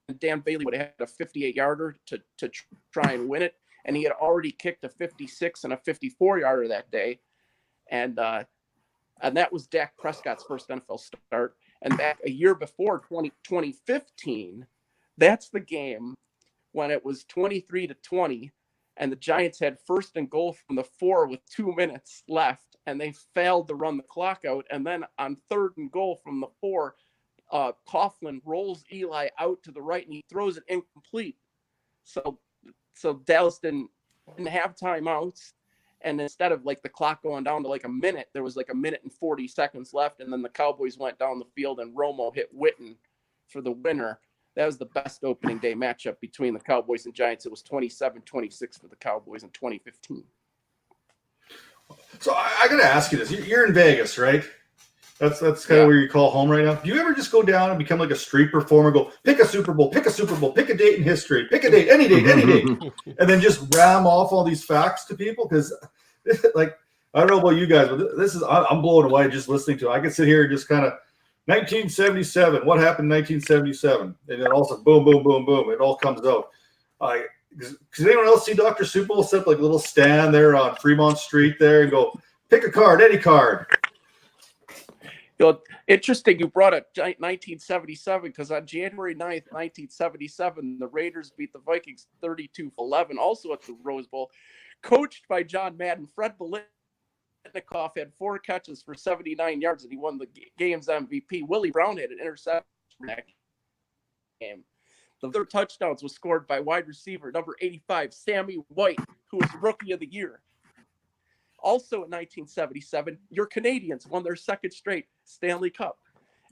been, Dan Bailey would have had a 58-yarder to try and win it, and he had already kicked a 56 and a 54-yarder that day. And that was Dak Prescott's first NFL start. And back a year before, 2015, that's the game when it was 23-20, and the Giants had first and goal from the 4 with 2 minutes left, and they failed to run the clock out. And then on 3rd and goal from the 4, Coughlin rolls Eli out to the right, and he throws it incomplete. So Dallas didn't have timeouts. And instead of like the clock going down to like a minute, there was like a minute and 40 seconds left. And then the Cowboys went down the field and Romo hit Witten for the winner. That was the best opening day matchup between the Cowboys and Giants. It was 27-26 for the Cowboys in 2015. So I got to ask you this. You're in Vegas, right? That's kind of where you call home right now. Do you ever just go down and become like a street performer, go pick a Super Bowl, pick a date in history, pick a date, any date, and then just ram off all these facts to people? Because like, I don't know about you guys, but I'm blown away just listening to it. I can sit here and just kind of 1977, what happened in 1977? And then also boom, boom, boom, boom. It all comes out. Does anyone else see Dr. Super Bowl set up like a little stand there on Fremont Street there and go, pick a card, any card? Interesting you brought up 1977, because on January 9th, 1977, the Raiders beat the Vikings 32-11, also at the Rose Bowl. Coached by John Madden, Fred Biletnikoff had 4 catches for 79 yards, and he won the game's MVP. Willie Brown had an interception in that game. The third touchdowns was scored by wide receiver number 85, Sammy White, who was Rookie of the Year. Also in 1977, your Canadians won their second straight Stanley Cup.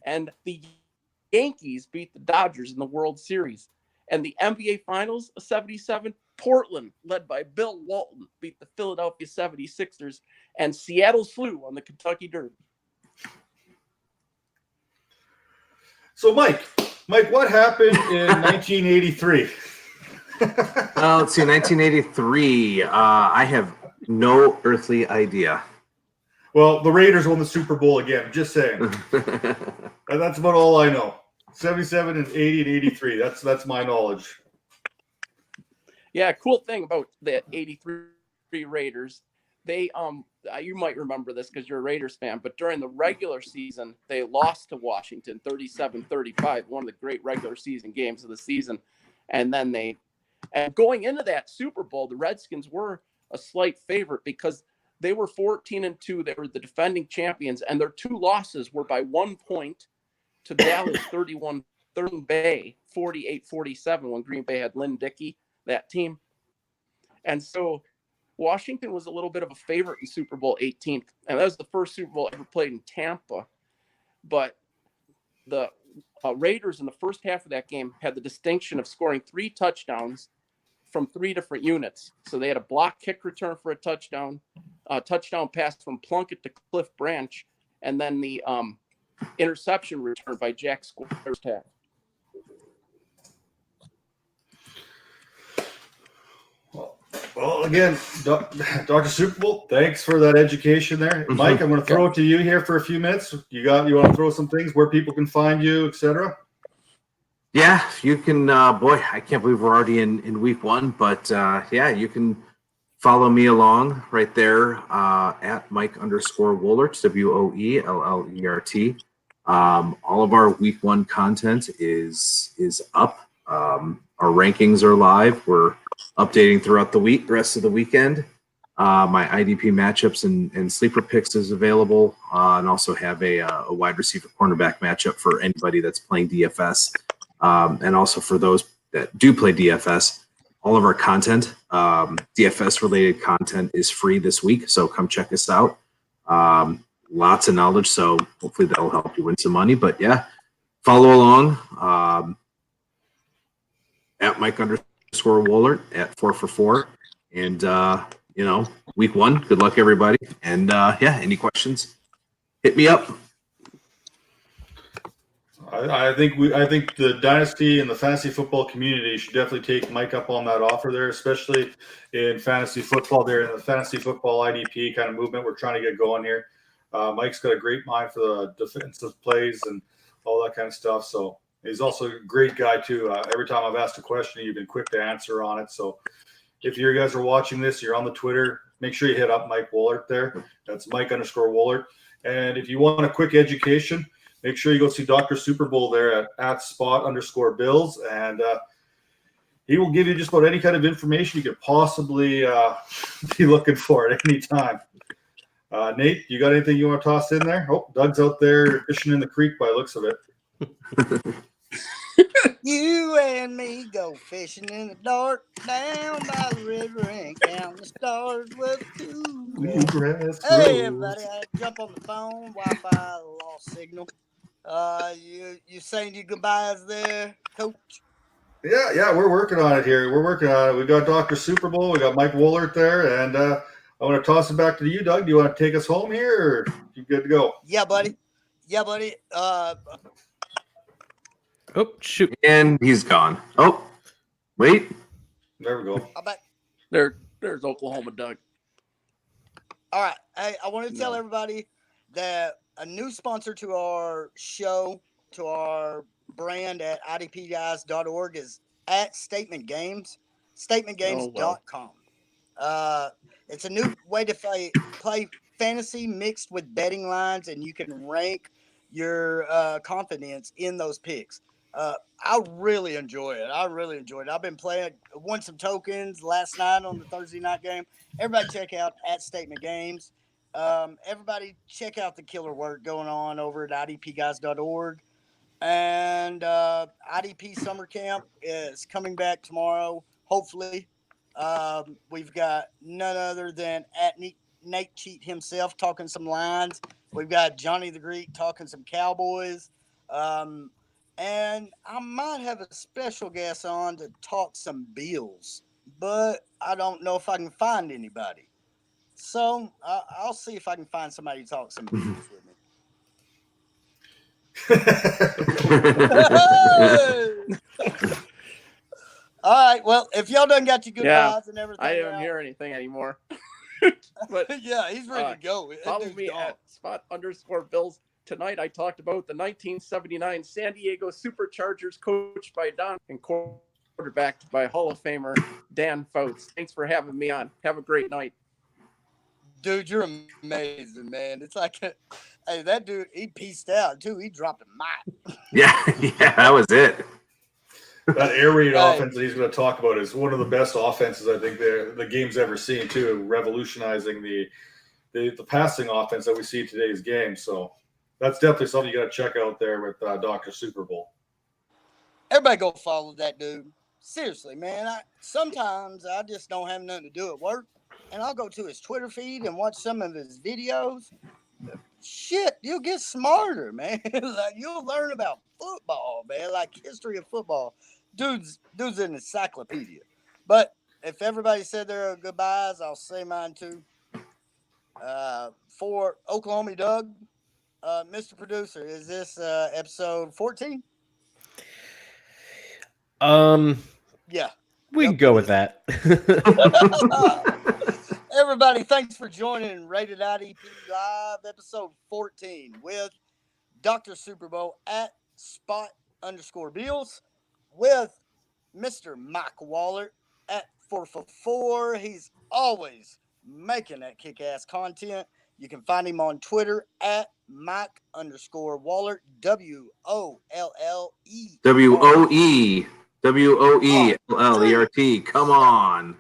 And the Yankees beat the Dodgers in the World Series. And the NBA Finals of 77, Portland, led by Bill Walton, beat the Philadelphia 76ers. And Seattle Slew won the Kentucky Derby. So, Mike, what happened in 1983? Let's see, 1983. I have no earthly idea. Well, the Raiders won the Super Bowl again. Just saying. That's about all I know. 77 and 80 and 83. That's my knowledge. Yeah, cool thing about the 83 Raiders, they you might remember this because you're a Raiders fan, but during the regular season, they lost to Washington 37-35, one of the great regular season games of the season. And then going into that Super Bowl, the Redskins were a slight favorite because they were 14-2. They were the defending champions, and their 2 losses were by 1 point to Dallas 31, Green Bay 48-47 when Green Bay had Lynn Dickey, that team. And so Washington was a little bit of a favorite in Super Bowl 18, and that was the first Super Bowl ever played in Tampa. But the Raiders in the first half of that game had the distinction of scoring 3 touchdowns from 3 different units. So they had a block kick return for a touchdown pass from Plunkett to Cliff Branch, and then the interception return by Jack Squires. Well, again, Dr. Super Bowl, thanks for that education there. Mike, I'm going to throw it to you here for a few minutes. You want to throw some things where people can find you, etc.? Yeah, you can. Boy, I can't believe we're already in week 1, but yeah, you can follow me along right there at Mike_Wohlert, WOELLERT. All of our week 1 content is up. Our rankings are live. We're updating throughout the week, the rest of the weekend. My IDP matchups and sleeper picks is available, and also have a wide receiver cornerback matchup for anybody that's playing DFS. And also for those that do play DFS, all of our content, DFS-related content is free this week, so come check us out. Lots of knowledge, so hopefully that'll help you win some money. But yeah, follow along. at Mike_Woolert at 4for4. And, week 1, good luck, everybody. And, any questions, hit me up. I think the dynasty and the fantasy football community should definitely take Mike up on that offer there, especially in fantasy football. There in the fantasy football IDP kind of movement we're trying to get going here. Mike's got a great mind for the defensive plays and all that kind of stuff. So he's also a great guy too. Every time I've asked a question, you've been quick to answer on it. So if you guys are watching this, you're on the Twitter, make sure you hit up Mike Woolert there. That's Mike_Woolert. And if you want a quick education, make sure you go see Dr. Super Bowl there at @spot_Bills. And he will give you just about any kind of information you could possibly be looking for at any time. Nate, you got anything you want to toss in there? Oh, Doug's out there fishing in the creek by the looks of it. You and me go fishing in the dark down by the river and count the stars with cool grass. Hey, everybody, I jump on the phone. Wi-Fi lost signal. You saying your goodbyes there, Coach? Yeah, we're working on it here. We're working on it. We got Dr. Super Bowl. We got Mike Woolert there, and I want to toss it back to you, Doug. Do you want to take us home here, or you good to go? Yeah, buddy. Oh, shoot. And he's gone. Oh, wait. There we go. I bet. There's Oklahoma Doug. All right. Hey, I want to tell everybody that a new sponsor to our show, to our brand at idpguys.org is at Statement Games, statementgames.com. It's a new way to play fantasy mixed with betting lines, and you can rank your confidence in those picks. I really enjoy it. I've been playing, won some tokens last night on the Thursday night game. Everybody check out at Statement Games. Everybody check out the killer work going on over at idpguys.org. And IDP Summer Camp is coming back tomorrow, hopefully. We've got none other than at Nate Cheat himself talking some lines. We've got Johnny the Greek talking some Cowboys. And I might have a special guest on to talk some Bills, but I don't know if I can find anybody. So I'll see if I can find somebody to talk some Bills with me. All right. Well, if y'all done got your goodbyes and everything, I don't hear anything anymore. But yeah, he's ready to go. Follow me at @spot_Bills. Tonight, I talked about the 1979 San Diego Superchargers, coached by Don and quarterbacked by Hall of Famer Dan Fouts. Thanks for having me on. Have a great night. Dude, you're amazing, man. It's like, hey, that dude, he pieced out, too. He dropped a mic. Yeah, that was it. That air raid offense that he's going to talk about is one of the best offenses I think the game's ever seen, too, revolutionizing the passing offense that we see in today's game. So that's definitely something you got to check out there with Dr. Super Bowl. Everybody go follow that dude. Seriously, man. Sometimes I just don't have nothing to do at work, and I'll go to his Twitter feed and watch some of his videos. Shit, you'll get smarter, man. Like, you'll learn about football, man, like history of football. Dude's an encyclopedia. But if everybody said their goodbyes, I'll say mine too. For Oklahoma Doug, Mr. Producer, is this episode 14? Yeah. We can go with that. Everybody, thanks for joining Rated IDP Live, episode 14, with Dr. Super Bowl at @spot_Bills, with Mr. Mike Woolert at 4for4. He's always making that kick-ass content. You can find him on Twitter at Mike_Woolert, WOLLE. WOELLERT. Come on.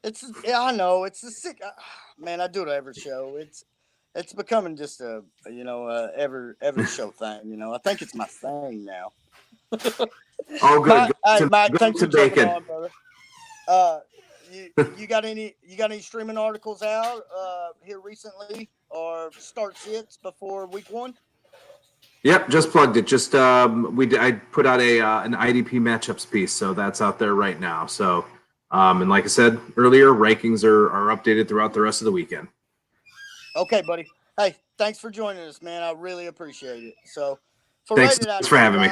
I know it's a sick. Man, I do it every show. It's becoming just a every show thing. I think it's my thing now. Oh, good. Mike, thanks for jumping bacon. on, brother. You got any streaming articles out here recently or start sits before week 1? Yep, just plugged it. Just I put out an IDP matchups piece, so that's out there right now. So, and like I said earlier, rankings are updated throughout the rest of the weekend. Okay, buddy. Hey, thanks for joining us, man. I really appreciate it. So, Thanks for having me.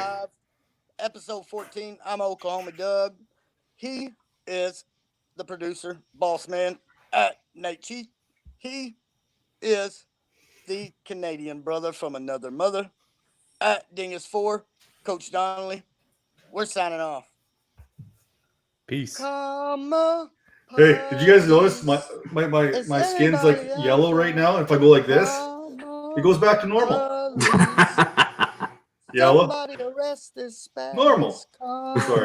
Episode 14. I'm Oklahoma Doug. He is the producer, boss man at Nate Chief. He is the Canadian brother from another mother at Dingus4, Coach Donnelly. We're signing off. Peace. Hey, did you guys notice my skin's like yellow right now? If I go like this, it goes back to normal. Yellow. Normal. Sorry.